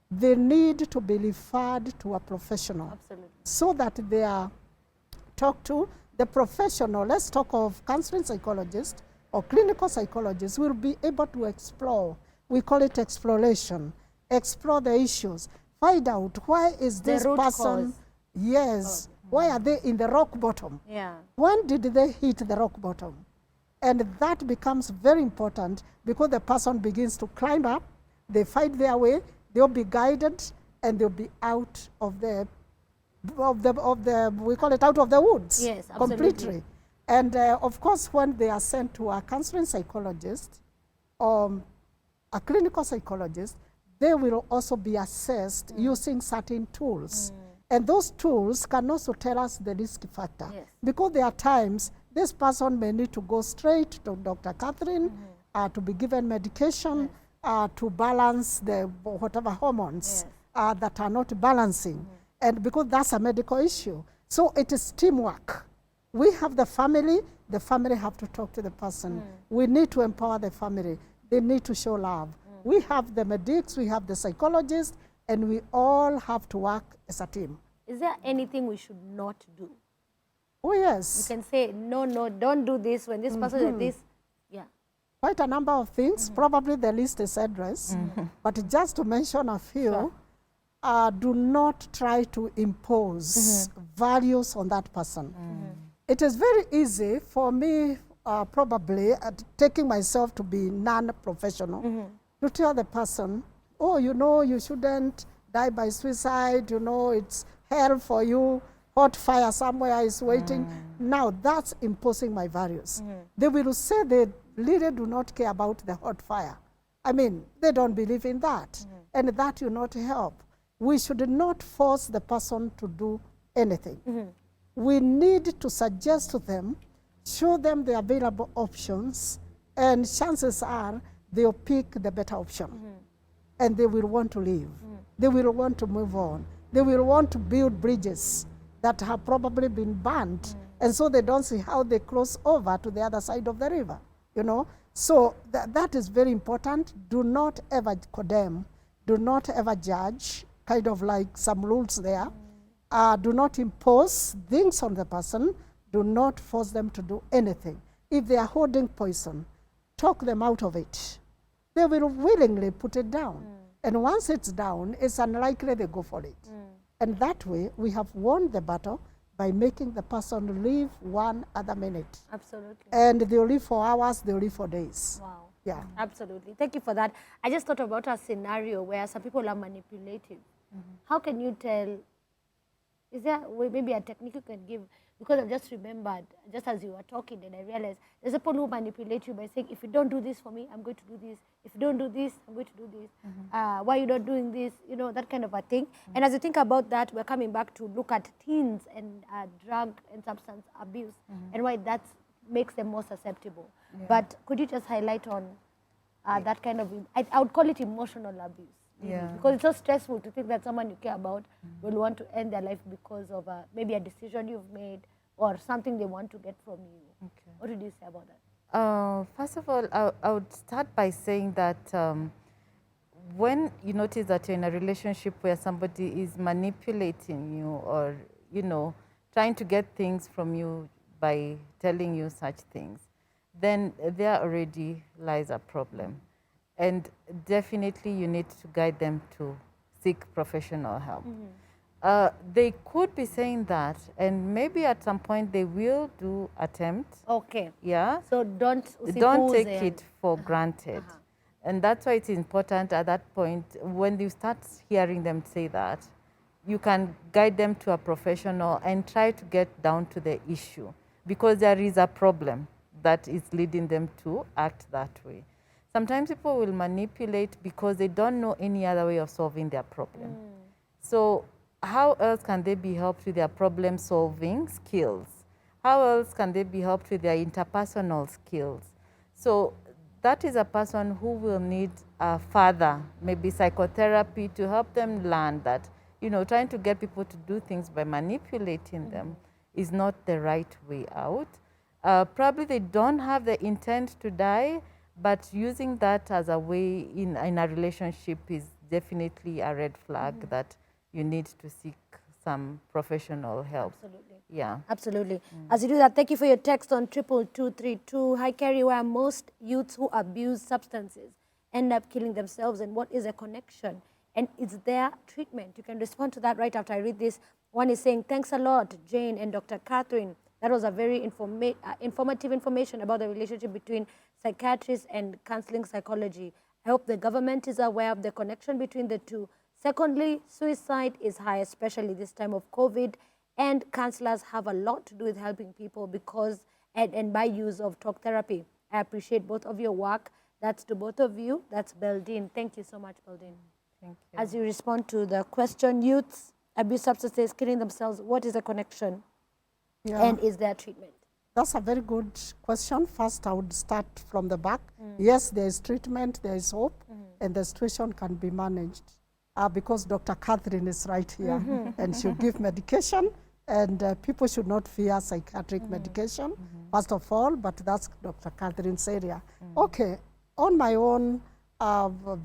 C: they need to be referred to a professional.
A: Absolutely.
C: So that they are talked to. The professional, let's talk of counseling psychologist or clinical psychologist, will be able to explore. We call it exploration. Explore the issues. Find out why is this
A: root
C: person,
A: cause.
C: yes, why are they in the rock bottom?
A: Yeah.
C: When did they hit the rock bottom? And that becomes very important because the person begins to climb up, they find their way, they'll be guided, and they'll be out of the we call it out of the woods.
A: Yes, absolutely.
C: Completely. And of course, when they are sent to a counseling psychologist or a clinical psychologist, they will also be assessed using certain tools. And those tools can also tell us the risk factor.
A: Yes.
C: Because there are times this person may need to go straight to Dr. Catherine to be given medication to balance the whatever hormones that are not balancing. And because that's a medical issue. So it is teamwork. We have the family have to talk to the person. We need to empower the family. They need to show love. We have the medics, we have the psychologists, and we all have to work as a team.
A: Is there anything we should not do?
C: Oh, yes.
A: You can say, no, don't do this when this person is this. Yeah.
C: Quite a number of things. Probably the list is endless. But just to mention a few,
A: Sure.
C: Do not try to impose values on that person. It is very easy for me, probably, taking myself to be non-professional, to tell the person, oh, you know, you shouldn't die by suicide, you know, it's hell for you, hot fire somewhere is waiting. Now, that's imposing my values. They will say they really do not care about the hot fire. I mean, they don't believe in that, and that will not help. We should not force the person to do anything. We need to suggest to them, show them the available options, and chances are they'll pick the better option. And they will want to live. They will want to move on. They will want to build bridges that have probably been burned, and so they don't see how they cross over to the other side of the river, you know. So that is very important. Do not ever condemn. Do not ever judge, kind of like some rules there. Do not impose things on the person. Do not force them to do anything. If they are holding poison, talk them out of it. They will willingly put it down. And once it's down, it's unlikely they go for it. And that way, we have won the battle by making the person live one other minute.
A: Absolutely.
C: And they'll live for hours, they'll live for days.
A: Wow.
C: Yeah.
A: Absolutely. Thank you for that. I just thought about a scenario where some people are manipulative. How can you tell? Is there maybe a technique you can give? Because I've just remembered, just as you were talking, and I realized there's people who manipulate you by saying, if you don't do this for me, I'm going to do this. If you don't do this, I'm going to do this. Why are you not doing this? You know, that kind of a thing. And as you think about that, we're coming back to look at teens and drug and substance abuse and why that makes them more susceptible. But could you just highlight on that kind of, I would call it emotional abuse. Because it's so stressful to think that someone you care about will want to end their life because of maybe a decision you've made or something they want to get from you.
B: Okay.
A: What did you say about that?
B: First of all, I would start by saying that when you notice that you're in a relationship where somebody is manipulating you or, you know, trying to get things from you by telling you such things, then there already lies a problem. And definitely you need to guide them to seek professional help. They could be saying that, and maybe at some point they will do attempt.
A: Okay.
B: Yeah.
A: So don't
B: take it for granted. And that's why it's important at that point, when you start hearing them say that, you can guide them to a professional and try to get down to the issue, because there is a problem that is leading them to act that way. Sometimes people will manipulate because they don't know any other way of solving their problem. So how else can they be helped with their problem-solving skills? How else can they be helped with their interpersonal skills? So that is a person who will need further, maybe psychotherapy, to help them learn that, trying to get people to do things by manipulating them is not the right way out. Probably they don't have the intent to die, but using that as a way in a relationship is definitely a red flag that you need to seek some professional help.
A: Absolutely.
B: Yeah.
A: Absolutely. As you do that, thank you for your text on 22232. Hi, Carrie, where most youths who abuse substances end up killing themselves, and what is a connection? And is there treatment? You can respond to that right after I read this. One is saying, thanks a lot, Jane and Dr. Catherine. That was a very informative information about the relationship between psychiatrists and counseling psychology. I hope the government is aware of the connection between the two. Secondly, suicide is high, especially this time of COVID, and counselors have a lot to do with helping people because, and by use of talk therapy. I appreciate both of your work. That's to both of you. That's Beldin. Thank you so much, Beldin.
B: Thank you.
A: As you respond to the question, youths abuse substances, killing themselves, what is the connection?
C: Yeah.
A: And is there treatment?
C: That's a very good question. First, I would start from the back. Yes, there is treatment, there is hope, and the situation can be managed. Because Dr. Catherine is right here, and she'll give medication, and people should not fear psychiatric medication, first of all, but that's Dr. Catherine's area. Okay, on my own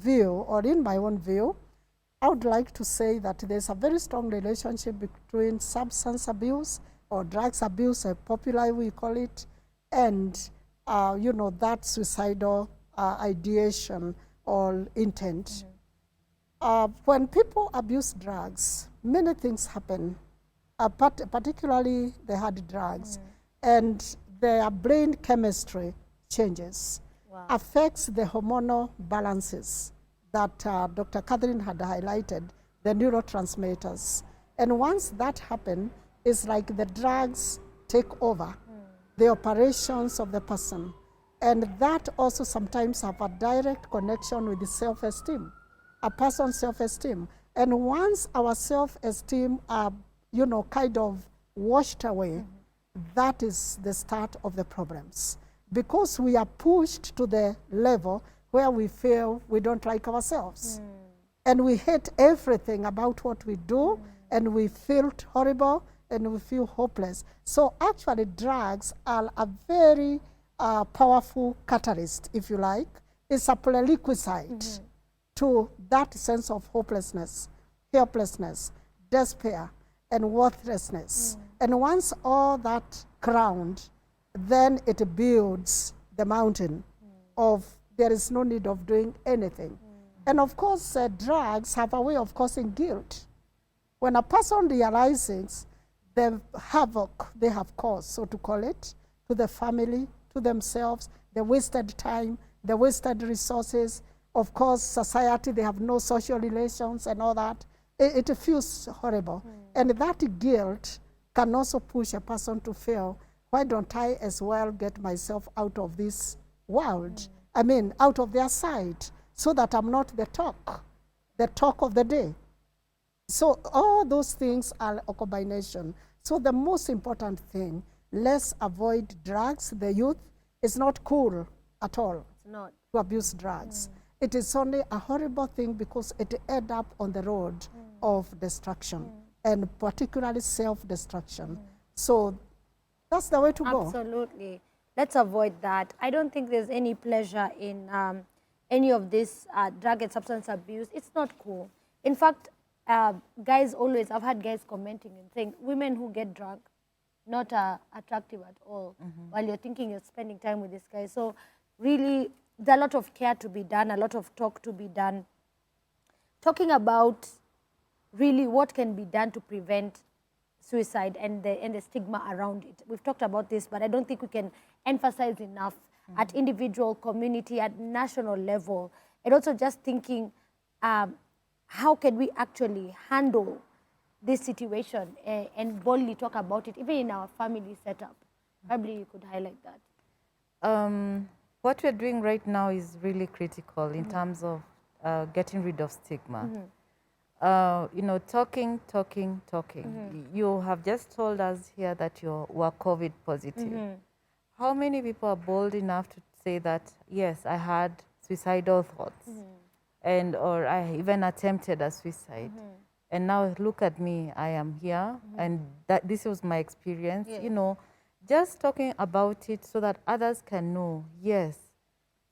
C: view, or in my own view, I would like to say that there's a very strong relationship between substance abuse or drugs abuse, popularly we call it, and that suicidal ideation or intent. When people abuse drugs, many things happen, particularly the hard drugs, and their brain chemistry changes, affects the hormonal balances that Dr. Catherine had highlighted, the neurotransmitters. And once that happens, it's like the drugs take over the operations of the person. And that also sometimes have a direct connection with the self-esteem, a person's self-esteem. And once our self-esteem are, kind of washed away, that is the start of the problems. Because we are pushed to the level where we feel we don't like ourselves. And we hate everything about what we do, and we feel horrible, and we feel hopeless. So actually drugs are a very powerful catalyst, if you like. It's a prerequisite to that sense of hopelessness, helplessness, despair, and worthlessness. And once all that ground, then it builds the mountain of there is no need of doing anything. And of course, drugs have a way of causing guilt. When a person realizes the havoc they have caused, so to call it, to the family, to themselves, the wasted time, the wasted resources, of course, society, they have no social relations and all that, it feels horrible. And that guilt can also push a person to feel, why don't I as well get myself out of this world? I mean, out of their sight, so that I'm not the talk of the day. So all those things are a combination. So the most important thing, let's avoid drugs. The youth is not cool at all.
A: It's not.
C: To abuse drugs. It is only a horrible thing because it ends up on the road of destruction, and particularly self-destruction. So that's the way to go.
A: Absolutely. Let's avoid that. I don't think there's any pleasure in any of this drug and substance abuse. It's not cool. In fact, guys always, I've had guys commenting and saying, women who get drunk, not attractive at all, while you're thinking you're spending time with this guy. So really, there's a lot of care to be done, a lot of talk to be done. Talking about really what can be done to prevent suicide and the stigma around it. We've talked about this, but I don't think we can emphasize enough at individual, community, at national level. And also just thinking, how can we actually handle this situation and boldly talk about it, even in our family setup? Probably you could highlight that.
B: What we're doing right now is really critical in terms of getting rid of stigma. Talking. You have just told us here that you were COVID positive. How many people are bold enough to say that, yes, I had suicidal thoughts, and or I even attempted a suicide. And now look at me, I am here, and that this was my experience.
A: Yes.
B: You know, just talking about it so that others can know, yes,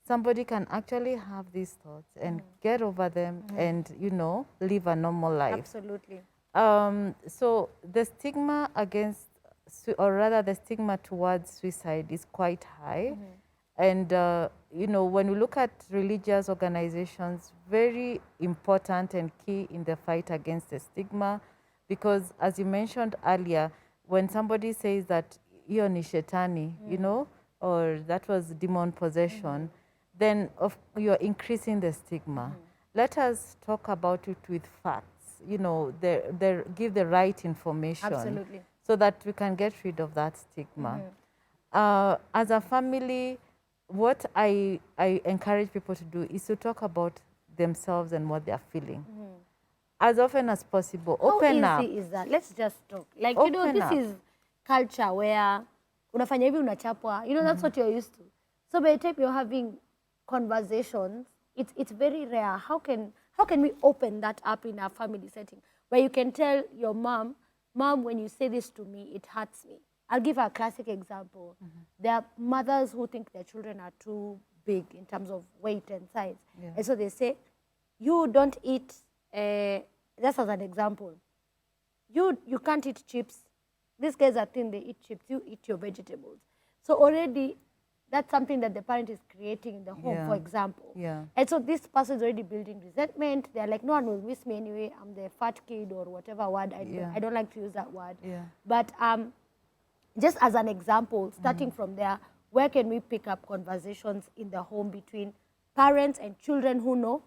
B: somebody can actually have these thoughts and get over them and, you know, live a normal life.
A: Absolutely.
B: So the stigma against, or rather the stigma towards suicide is quite high. And, you know, when you look at religious organizations, very important and key in the fight against the stigma, because as you mentioned earlier, when somebody says that hiyo ni shetani, you know, or that was demon possession, then you're increasing the stigma. Let us talk about it with facts, you know, give the right information.
A: Absolutely.
B: So that we can get rid of that stigma. As a family, what I encourage people to do is to talk about themselves and what they are feeling. As often as possible. Open up.
A: How easy is that? Let's just talk. Like, you know, this is culture where unafanya hivi unachapwa. You know, that's what you're used to. So by the time you're having conversations, it's very rare. How can we open that up in a family setting where you can tell your mom, when you say this to me, it hurts me. I'll give a classic example. There are mothers who think their children are too big in terms of weight and size. And so they say, you don't eat, just as an example, you can't eat chips. These guys are thin, they eat chips. You eat your vegetables. So already, that's something that the parent is creating in the home, for example. And so this person is already building resentment. They're like, no one will miss me anyway. I'm the fat kid or whatever word. I don't like to use that word. But just as an example, starting from there, where can we pick up conversations in the home between parents and children who know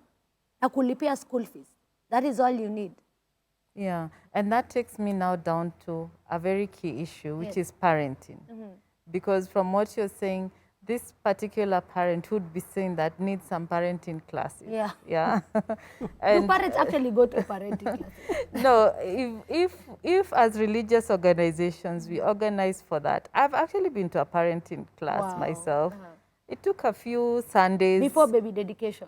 A: na kulipia school fees? That is all you need.
B: Yeah, and that takes me now down to a very key issue, which is parenting. Because from what you're saying, this particular parent would be saying that needs some parenting classes. Yeah.
A: And parents actually go to parenting classes?
B: No, if as religious organizations we organize for that. I've actually been to a parenting class myself. It took a few Sundays.
A: Before baby dedication.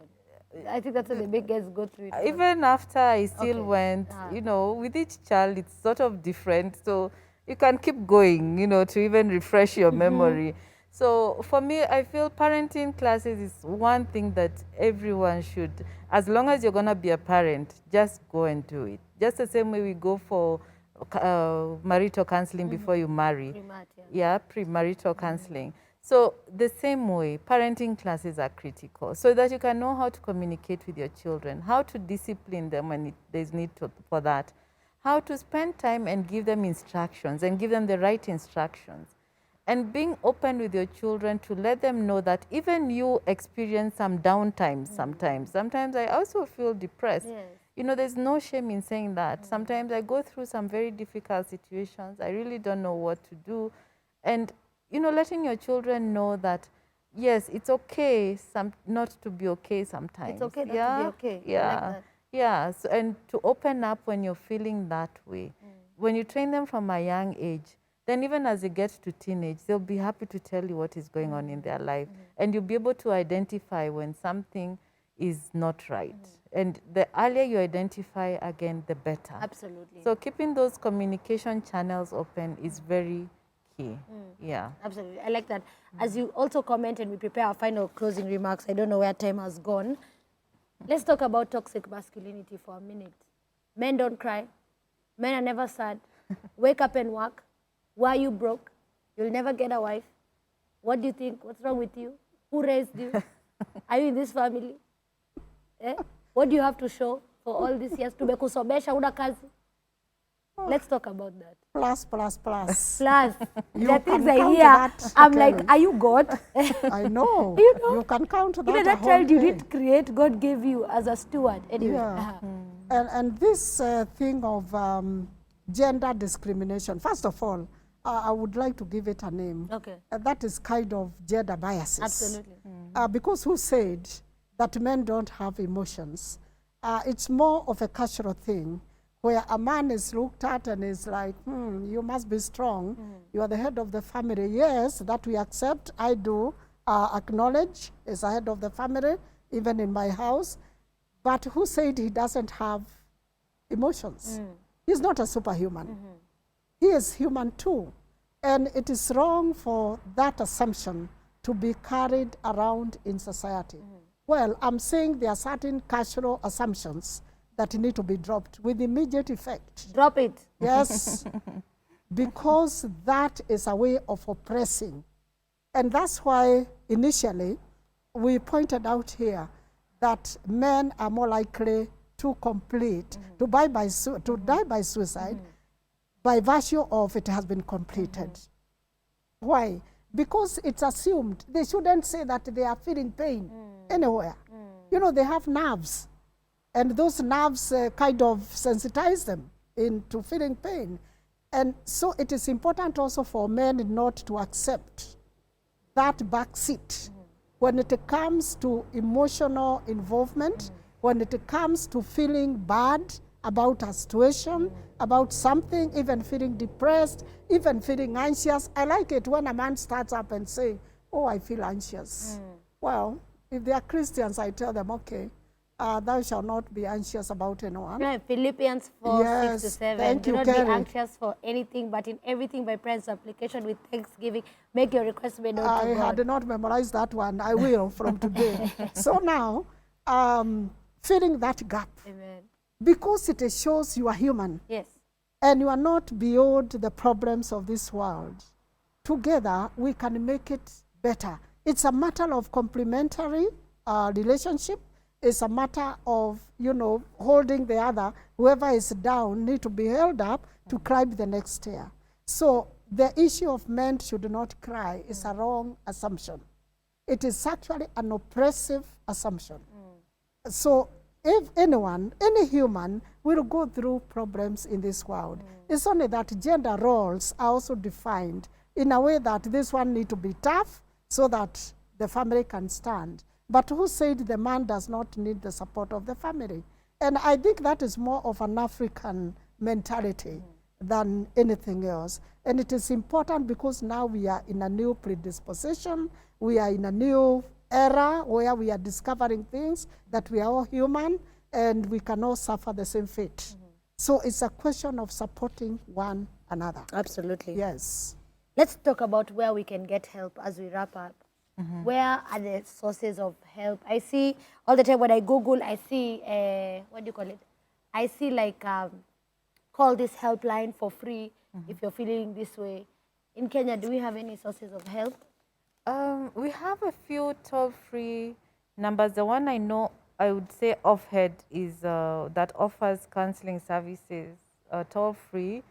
A: I think that's what the big guys go through.
B: Even after I still went, you know, with each child it's sort of different. So you can keep going, you know, to even refresh your memory. So for me, I feel parenting classes is one thing that everyone should, as long as you're going to be a parent, just go and do it. Just the same way we go for marital counseling before you marry. Premarital counseling. So the same way, parenting classes are critical so that you can know how to communicate with your children, how to discipline them when there's need for that, how to spend time and give them instructions and give them the right instructions. And being open with your children to let them know that even you experience some downtime sometimes. Sometimes I also feel depressed. You know, there's no shame in saying that. Sometimes I go through some very difficult situations. I really don't know what to do. And, you know, letting your children know that, yes, it's okay not to be okay sometimes.
A: It's okay not to be okay.
B: Yeah, so, and to open up when you're feeling that way. When you train them from a young age, then even as they get to teenage, they'll be happy to tell you what is going on in their life. And you'll be able to identify when something is not right. And the earlier you identify, again, the better.
A: Absolutely.
B: So keeping those communication channels open is very key. Yeah.
A: Absolutely. I like that. As you also comment and we prepare our final closing remarks, I don't know where time has gone. Let's talk about toxic masculinity for a minute. Men don't cry. Men are never sad. Wake up and work. Why are you broke? You'll never get a wife. What do you think? What's wrong with you? Who raised you? Are you in this family? What do you have to show for all these years? Tumekusomesha una kazi. Let's talk about that.
C: Plus.
A: The things I hear, I'm like, are you God?
C: I know. You can count that.
A: Even that child you didn't create, God gave you as a steward. Anyway.
C: And this thing of gender discrimination, first of all, I would like to give it a name.
A: Okay.
C: That is kind of gender biases.
A: Absolutely.
C: Because who said that men don't have emotions? It's more of a cultural thing where a man is looked at and is like, you must be strong. You are the head of the family. Yes, that we accept, I do. acknowledge as a head of the family, even in my house, but who said he doesn't have emotions? He's not a superhuman. He is human too. And it is wrong for that assumption to be carried around in society. Well, I'm saying there are certain cultural assumptions that need to be dropped with immediate effect.
A: Drop it.
C: Yes, because that is a way of oppressing. And that's why initially we pointed out here that men are more likely to complete, to die by suicide by virtue of it has been completed. Why? Because it's assumed. They shouldn't say that they are feeling pain anywhere. You know, they have nerves. And those nerves kind of sensitize them into feeling pain. And so it is important also for men not to accept that backseat when it comes to emotional involvement, when it comes to feeling bad about a situation, about something, even feeling depressed, even feeling anxious. I like it when a man starts up and say, oh, I feel anxious. Well, if they are Christians, I tell them, okay, thou shalt not be anxious about anyone.
A: Yeah, Philippians 4,
C: Yes,
A: 6 to 7.
C: thank
A: Do
C: you,
A: not
C: Carrie.
A: be anxious for anything, but in everything by prayer and supplication with thanksgiving, make your requests made known to
C: I
A: God.
C: had not memorized that one. I will from today. So now, filling that gap,
A: Amen.
C: because it shows you are human
A: Yes.
C: and you are not beyond the problems of this world. Together, we can make it better. It's a matter of complementary relationship. It's a matter of, you know, holding the other. Whoever is down need to be held up to climb the next stair. So the issue of men should not cry is a wrong assumption. It is actually an oppressive assumption. So if anyone, any human, will go through problems in this world, it's only that gender roles are also defined in a way that this one need to be tough so that the family can stand. But who said the man does not need the support of the family? And I think that is more of an African mentality than anything else. And it is important because now we are in a new predisposition. We are in a new era where we are discovering things that we are all human and we can all suffer the same fate. So it's a question of supporting one another.
A: Absolutely.
C: Yes.
A: Let's talk about where we can get help as we wrap up. Where are the sources of help? I see all the time when I Google, I see, what do you call it? I see like, call this helpline for free if you're feeling this way. In Kenya, do we have any sources of help?
B: We have a few toll-free numbers. The one I know, I would say off-head, is that offers counseling services toll-free,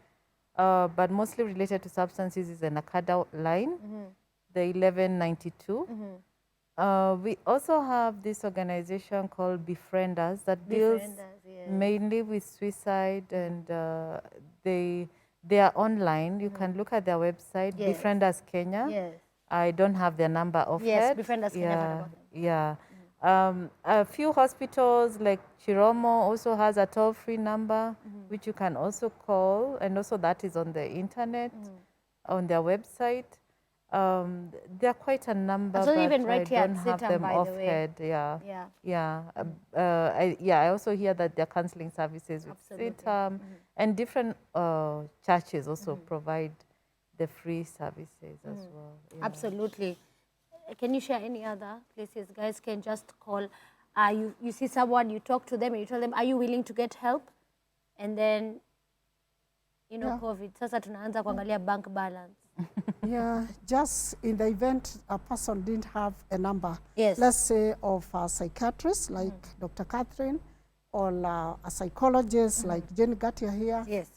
B: but mostly related to substances, is an Akada line, the 1192. We also have this organization called Befrienders that deals mainly with suicide, and they are online. You can look at their website,
A: Yes.
B: Befrienders Kenya.
A: Yes.
B: I don't have their number off
A: Yes,
B: head.
A: Befrienders Kenya, I've heard
B: Yeah,
A: about
B: yeah. A few hospitals like Chiromo also has a toll-free number, which you can also call, and also that is on the internet, on their website. There are quite a number,
A: So
B: but
A: even right
B: I
A: here at
B: don't have
A: Sitam,
B: them
A: by the
B: off
A: way.
B: head. Yeah,
A: Yeah.
B: yeah. I also hear that there are counseling services with
A: Absolutely.
B: Sitam, and different churches also provide the free services as well. Yeah.
A: Absolutely. Can you share any other places guys can just call? You see someone, you talk to them, and you tell them, are you willing to get help? And then, you know,
C: Yeah.
A: COVID, sasa tunaanza kuangalia bank balance.
C: Yeah, just in the event a person didn't have a number,
A: Yes.
C: let's say of a psychiatrist like Dr. Catherine, or a psychologist like Jane Ngatia here,
A: Yes.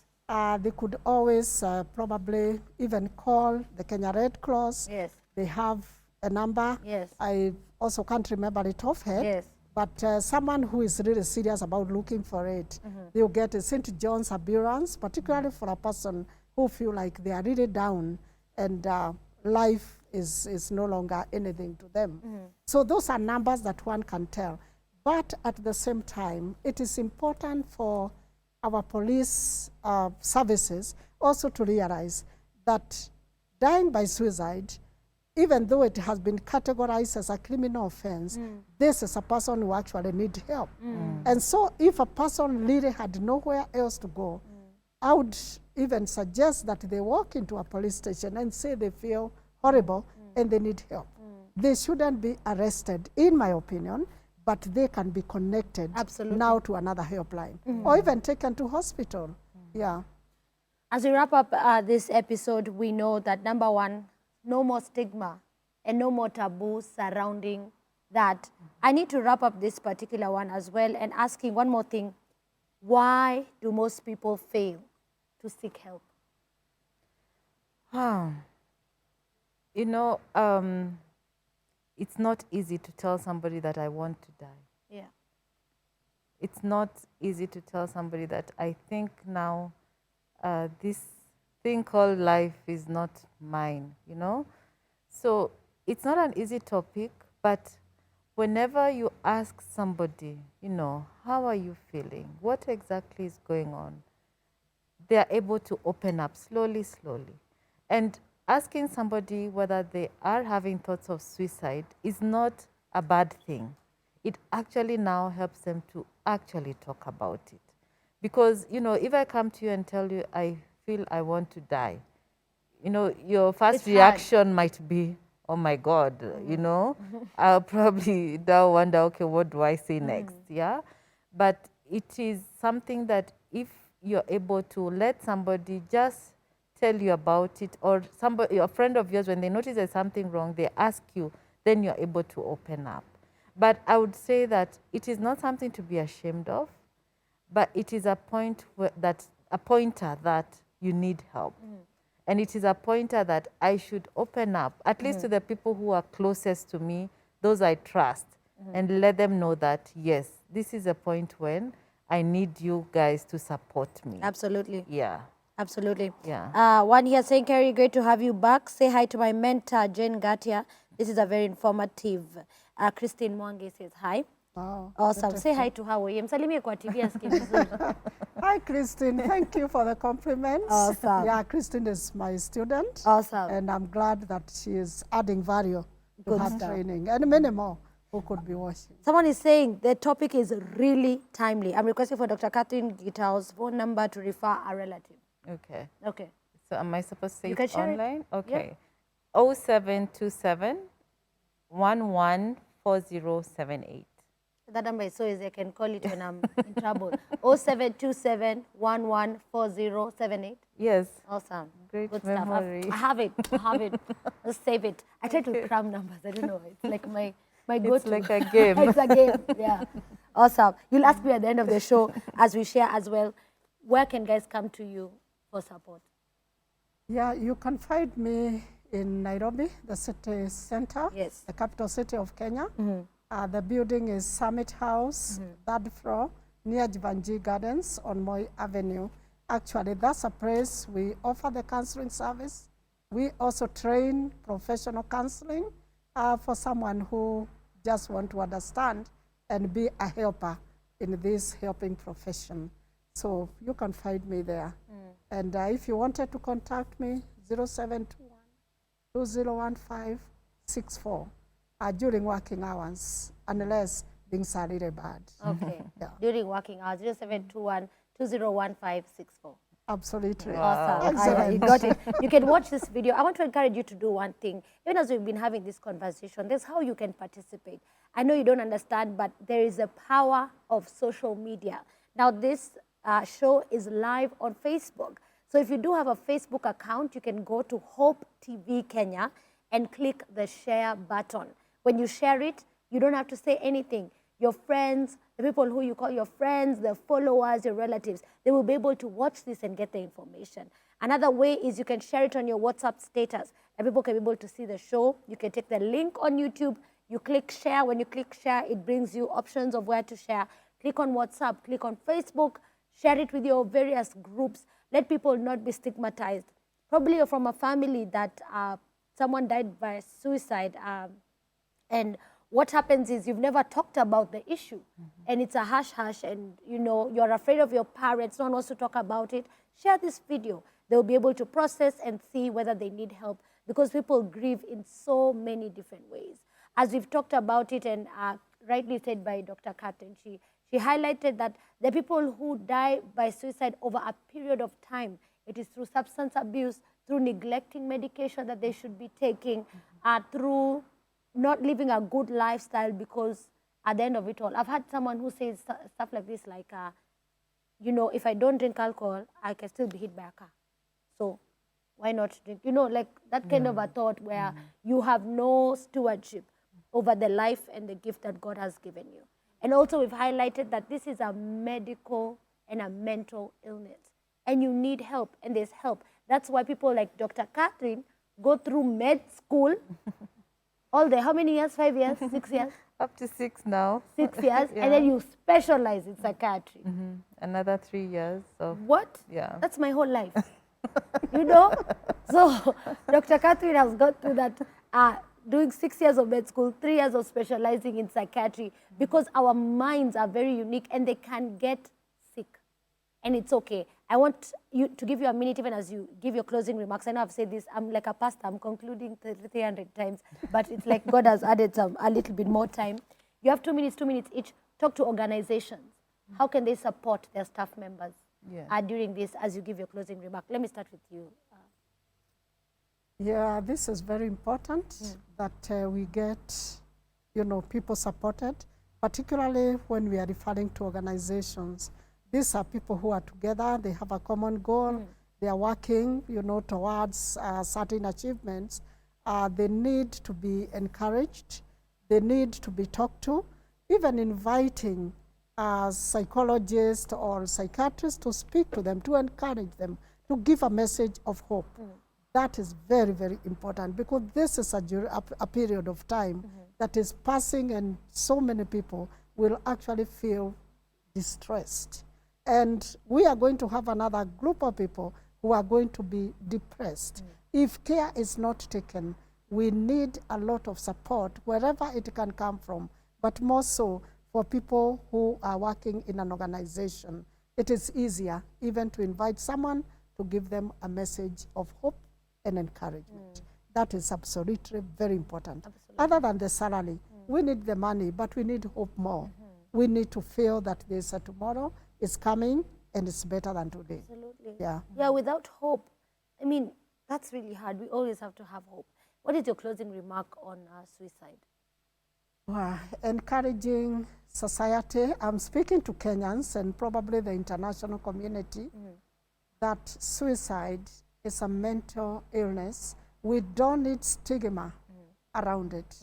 C: they could always probably even call the Kenya Red Cross.
A: Yes.
C: They have a number.
A: Yes.
C: I also can't remember it offhand.
A: Yes.
C: But someone who is really serious about looking for it, they'll get a St. John's ambulance, particularly for a person who feel like they are really down and life is no longer anything to them. So those are numbers that one can tell. But at the same time, it is important for our police services also to realize that dying by suicide even though it has been categorized as a criminal offense, this is a person who actually needs help. And so if a person really had nowhere else to go, I would even suggest that they walk into a police station and say they feel horrible and they need help. They shouldn't be arrested, in my opinion, but they can be connected now to another helpline or even taken to hospital. Yeah.
A: As we wrap up this episode, we know that number one, no more stigma and no more taboo surrounding that. I need to wrap up this particular one as well and asking one more thing. Why do most people fail to seek help?
B: You know, it's not easy to tell somebody that I want to die.
A: Yeah.
B: It's not easy to tell somebody that I think now this thing called life is not mine, you know? So it's not an easy topic, but whenever you ask somebody, you know, how are you feeling? What exactly is going on? They are able to open up slowly, slowly. And asking somebody whether they are having thoughts of suicide is not a bad thing. It actually now helps them to actually talk about it. Because, you know, if I come to you and tell you I feel I want to die, you know, your first reaction might be, oh my God, you know, I'll probably now wonder, okay, what do I say next? Yeah. But it is something that if you're able to let somebody just tell you about it, or somebody, a friend of yours, when they notice there's something wrong, they ask you, then you're able to open up. But I would say that it is not something to be ashamed of, but it is a point a pointer that you need help. And it is a pointer that I should open up, at least to the people who are closest to me, those I trust, and let them know that, yes, this is a point when I need you guys to support me.
A: Absolutely.
B: Yeah.
A: Absolutely.
B: Yeah.
A: One here saying, Carrie, great to have you back. Say hi to my mentor, Jane Ngatia. This is a very informative. Christine Mwangi says hi.
C: Wow.
A: Awesome. Say hi to her. Msalimie kwa TV asikie vizuri.
C: Hi, Christine. Thank you for the compliments.
A: Awesome.
C: Yeah, Christine is my student.
A: Awesome.
C: And I'm glad that she is adding value to
A: Good
C: her
A: stuff.
C: training. And many more who could be watching.
A: Someone is saying the topic is really timely. I'm requesting for Dr. Catherine Gitau's phone number to refer a relative.
B: Okay.
A: Okay.
B: So am I supposed to say
A: You can
B: it
A: share it.
B: online? Okay. 0727 114078.
A: That number is so easy. I can call it when I'm in trouble. 0727 114078.
B: Yes.
A: Awesome.
B: Great
A: Good
B: memory.
A: stuff. I have it. I have it. Just save it. I try to cram numbers. I don't know. It's like my go-to.
B: It's like a game.
A: It's a game. Yeah. Awesome. You'll ask me at the end of the show as we share as well. Where can guys come to you for support?
C: Yeah, you can find me in Nairobi, the city center,
A: Yes.
C: the capital city of Kenya. The building is Summit House, third floor, near Jivanji Gardens on Moi Avenue. Actually, that's a place we offer the counseling service. We also train professional counseling for someone who just want to understand and be a helper in this helping profession. So you can find me there. And if you wanted to contact me, 0721 201564 during working hours, unless things are really bad.
A: Okay.
C: Yeah.
A: During working hours, 0721 201564.
C: Absolutely.
A: Awesome.
C: Excellent.
A: You got it. You can watch this video. I want to encourage you to do one thing. Even as we've been having this conversation, there's how you can participate. I know you don't understand, but there is a power of social media. Now, this show is live on Facebook. So if you do have a Facebook account, you can go to Hope TV Kenya and click the share button. When you share it, you don't have to say anything. Your friends, the people who you call your friends, the followers, your relatives, they will be able to watch this and get the information. Another way is you can share it on your WhatsApp status, and people can be able to see the show. You can take the link on YouTube, you click share. When you click share, it brings you options of where to share. Click on WhatsApp, click on Facebook, share it with your various groups. Let people not be stigmatized. Probably you're from a family that someone died by suicide, and what happens is you've never talked about the issue, and it's a hush-hush, and you know you're afraid of your parents. No one wants to talk about it. Share this video. They'll be able to process and see whether they need help. because people grieve in so many different ways. As we've talked about it, and rightly said by Dr. Catherine, she highlighted that the people who die by suicide over a period of time, it is through substance abuse, through neglecting medication that they should be taking, through not living a good lifestyle, because at the end of it all, I've had someone who says stuff like this, like, you know, if I don't drink alcohol, I can still be hit by a car. So why not drink? You know, like that kind of a thought where you have no stewardship over the life and the gift that God has given you. And also we've highlighted that this is a medical and a mental illness, and you need help, and there's help. That's why people like Dr. Catherine go through med school, all the, how many years, 5 years, 6 years?
B: Up to 6 now.
A: 6 years, and then you specialize in psychiatry.
B: Another 3 years.
A: What?
B: Yeah.
A: That's my whole life. You know? So Dr. Catherine has got through that, doing 6 years of med school, 3 years of specializing in psychiatry, because our minds are very unique and they can get sick. And it's okay. I want you to give you a minute, even as you give your closing remarks. I know I've said this, I'm like a pastor, I'm concluding 300 times, but it's like God has added a little bit more time. You have 2 minutes each. Talk to organizations. How can they support their staff members during this, as you give your closing remark? Let me start with you.
C: Yeah, this is very important that we get, you know, people supported, particularly when we are referring to organizations. These are people who are together, they have a common goal, they are working, you know, towards certain achievements. They need to be encouraged, they need to be talked to, even inviting psychologists or psychiatrists to speak to them, to encourage them, to give a message of hope. That is very, very important, because this is a period of time that is passing, and so many people will actually feel distressed. And we are going to have another group of people who are going to be depressed. If care is not taken, we need a lot of support, wherever it can come from, but more so for people who are working in an organization. It is easier even to invite someone to give them a message of hope and encouragement. That is absolutely very important. Other than the salary, we need the money, but we need hope more. We need to feel that there's a tomorrow is coming and it's better than today.
A: Absolutely.
C: Yeah.
A: Yeah, without hope, I mean, that's really hard. We always have to have hope. What is your closing remark on suicide?
C: Encouraging society. I'm speaking to Kenyans and probably the international community that suicide is a mental illness. We don't need stigma around it.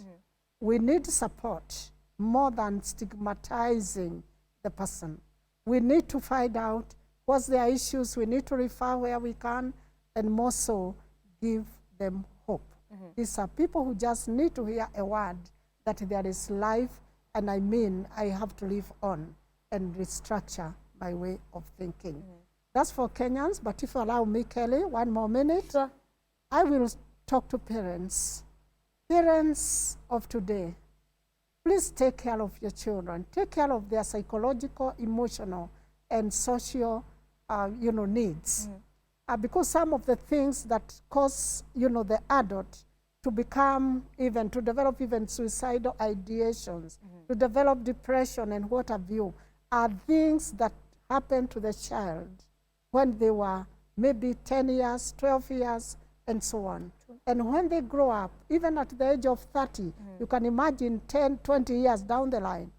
C: We need support more than stigmatizing the person. We need to find out what's their issues. We need to refer where we can, and more so give them hope. These are people who just need to hear a word that there is life, and I mean I have to live on and restructure my way of thinking. That's for Kenyans, but if you allow me, Kelly, 1 more minute,
A: Sure.
C: I will talk to parents. Parents of today, please take care of your children. Take care of their psychological, emotional, and social, needs. Because some of the things that cause, the adult to to develop even suicidal ideations, to develop depression and what have you, are things that happen to the child when they were maybe 10 years, 12 years, and so on. And when they grow up, even at the age of 30, you can imagine 10, 20 years down the line,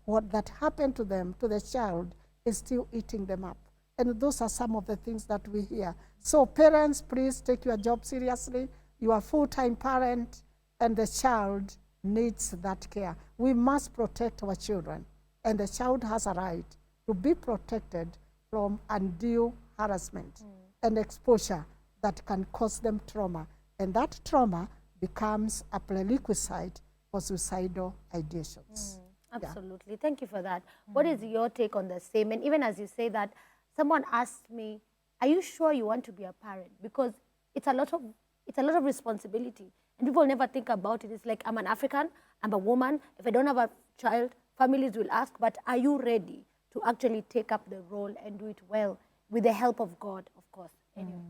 C: what that happened to them, to the child, is still eating them up. And those are some of the things that we hear. So parents, please take your job seriously. You are a full-time parent, and the child needs that care. We must protect our children, and the child has a right to be protected from undue harassment and exposure that can cause them trauma. And that trauma becomes a prerequisite for suicidal ideations.
A: Absolutely. Yeah. Thank you for that. What is your take on the same? And even as you say that, someone asked me, are you sure you want to be a parent? Because it's a lot of responsibility. And people never think about it. It's like, I'm an African, I'm a woman. If I don't have a child, families will ask, but are you ready to actually take up the role and do it well with the help of God, of course? Anyway,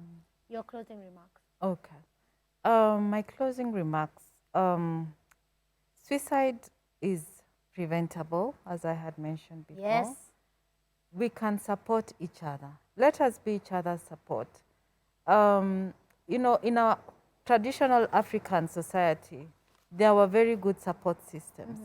A: your closing remarks.
B: Okay. My closing remarks. Suicide is preventable, as I had mentioned before.
A: Yes.
B: We can support each other. Let us be each other's support. You know, in our traditional African society, there were very good support systems.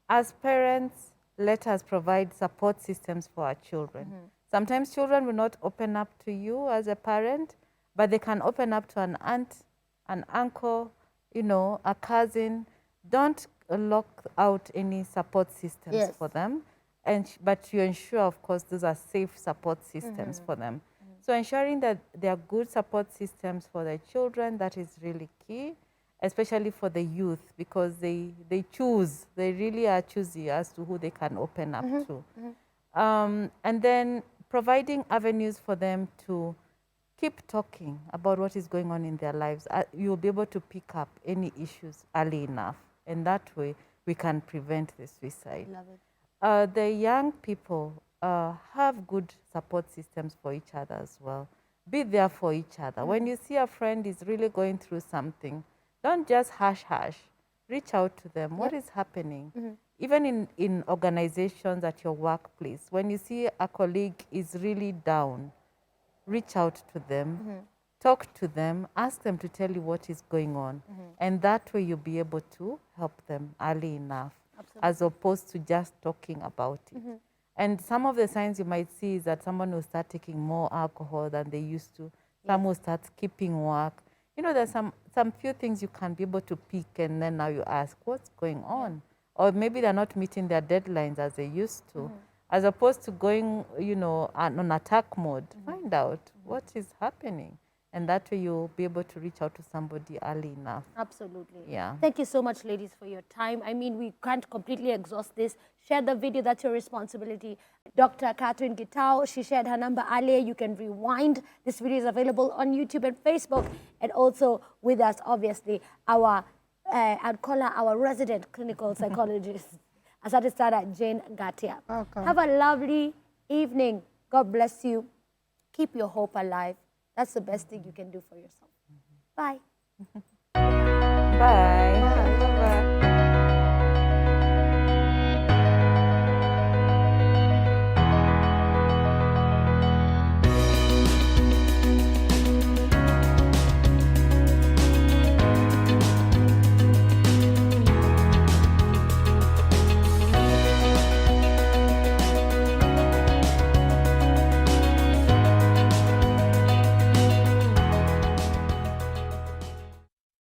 B: As parents, let us provide support systems for our children. Sometimes children will not open up to you as a parent, but they can open up to an aunt, an uncle, you know, a cousin. Don't lock out any support systems for them, but you ensure, of course, those are safe support systems for them. So ensuring that there are good support systems for their children, that is really key, especially for the youth, because they really are choosy as to who they can open up to. And then providing avenues for them to keep talking about what is going on in their lives. You'll be able to pick up any issues early enough. And that way, we can prevent the suicide.
A: Love it.
B: The young people have good support systems for each other as well. Be there for each other. When you see a friend is really going through something, don't just hush. Reach out to them. What is happening? Even in organizations at your workplace, when you see a colleague is really down, reach out to them, talk to them, ask them to tell you what is going on. And that way you'll be able to help them early enough, as opposed to just talking about it. And some of the signs you might see is that someone will start taking more alcohol than they used to. Some will start skipping work. You know, there's some few things you can be able to pick, and then now you ask, what's going on? Or maybe they're not meeting their deadlines as they used to. As opposed to going, you know, on attack mode, find out what is happening. And that way you'll be able to reach out to somebody early enough.
A: Absolutely.
B: Yeah.
A: Thank you so much, ladies, for your time. I mean, we can't completely exhaust this. Share the video. That's your responsibility. Dr. Catherine Gitau, she shared her number earlier. You can rewind. This video is available on YouTube and Facebook. And also with us, obviously, I'd call her our resident clinical psychologist, Asante Sana Jane Ngatia.
C: Welcome.
A: Have a lovely evening. God bless you. Keep your hope alive. That's the best thing you can do for yourself. Bye.
B: Bye.